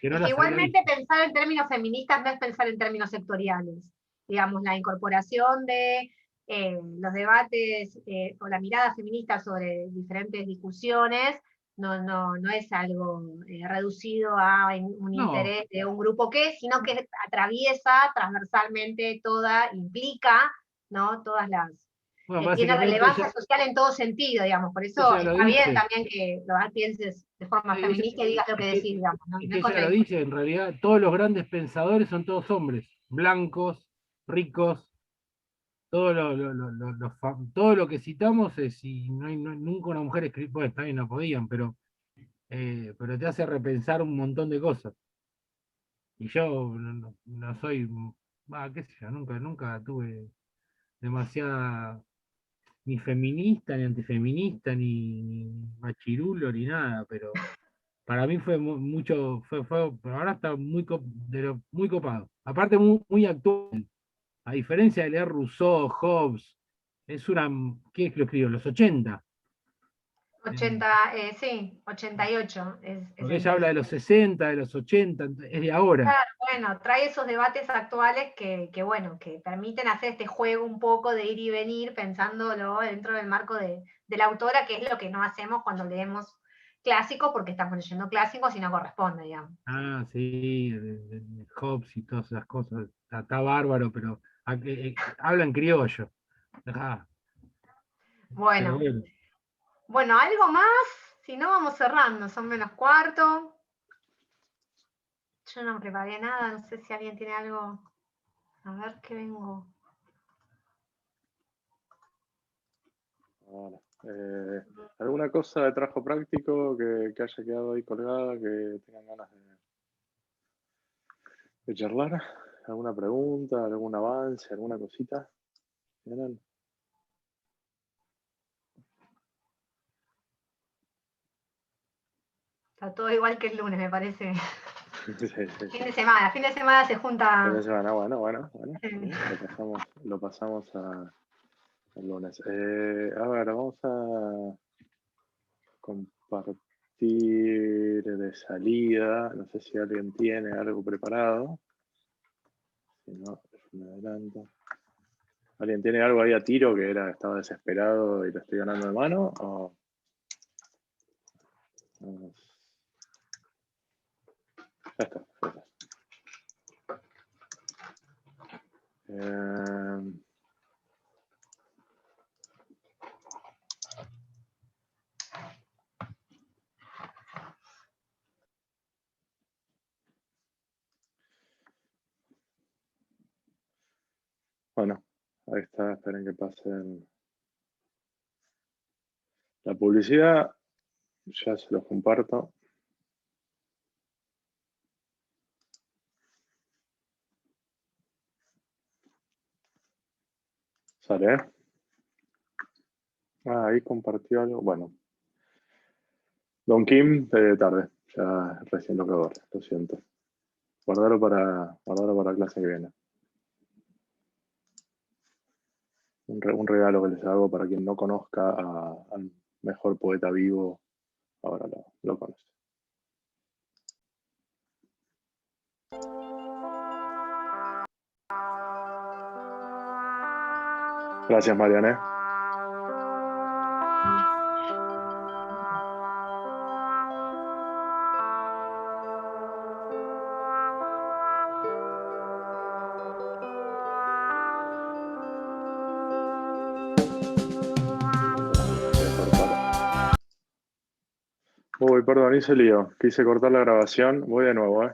Speaker 5: Es
Speaker 9: las
Speaker 5: que
Speaker 9: había
Speaker 5: igualmente
Speaker 9: visto.
Speaker 5: pensar en términos feministas no es pensar en términos sectoriales. Digamos, la incorporación de los debates o la mirada feminista sobre diferentes discusiones no es algo reducido a un
Speaker 9: No.
Speaker 5: interés de un grupo sino que atraviesa transversalmente implica, ¿no? Todas las...
Speaker 9: Bueno,
Speaker 5: tiene
Speaker 9: básicamente
Speaker 5: relevancia social en todo sentido, digamos, por eso
Speaker 9: ella lo
Speaker 5: está bien
Speaker 9: dice.
Speaker 5: también que lo pienses de forma feminista y digas lo que decís, digamos, ¿no?
Speaker 9: Es
Speaker 5: No
Speaker 9: que
Speaker 5: es
Speaker 9: ella lo dice, en realidad todos los grandes pensadores son todos hombres, blancos, ricos, todo todo lo que citamos es, y no hay nunca una mujer escribió, pues también no podían, pero te hace repensar un montón de cosas. Y yo no soy, qué sé yo, nunca tuve demasiada, ni feminista, ni antifeminista, ni machirulo, ni nada, pero para mí fue mucho, ahora está muy copado. Aparte muy actual, a diferencia de leer Rousseau, Hobbes, ¿qué es que lo escribió? Los 80.
Speaker 5: 88.
Speaker 9: Porque ella habla de los 60, de los 80, es de ahora.
Speaker 5: Claro, bueno, trae esos debates actuales que bueno, que permiten hacer este juego un poco de ir y venir, pensándolo dentro del marco de la autora, que es lo que no hacemos cuando leemos clásicos, porque estamos leyendo clásicos y no corresponde, digamos.
Speaker 9: Sí, de Hobbes y todas esas cosas. Está bárbaro, pero habla en criollo. Ajá.
Speaker 5: Bueno, ¿algo más? Si no, vamos cerrando, son -4. Yo no preparé nada, no sé si alguien tiene algo. A ver qué vengo.
Speaker 1: Bueno, ¿alguna cosa de trabajo práctico que haya quedado ahí colgada, que tengan ganas de charlar? ¿Alguna pregunta, algún avance, alguna cosita? ¿Tienen?
Speaker 5: Está todo igual que el lunes, me parece.
Speaker 1: Sí.
Speaker 5: Fin de semana se junta.
Speaker 1: Fin de semana, bueno. Lo pasamos al lunes. A ver, vamos a compartir de salida. No sé si alguien tiene algo preparado. Si no, me adelanto. ¿Alguien tiene algo ahí a tiro que estaba desesperado y lo estoy ganando de mano? ¿O? Ya está. Bueno, ahí está, esperen que pasen la publicidad. Ya se los comparto. Sale, ¿eh? Ahí compartió algo. Bueno. Don Kim, tarde. Ya recién lo acabo, lo siento. Guardalo para la clase que viene. Un regalo que les hago para quien no conozca al mejor poeta vivo, ahora lo conoce. Gracias, Mariana. Uy, perdón, hice lío. Quise cortar la grabación. Voy de nuevo,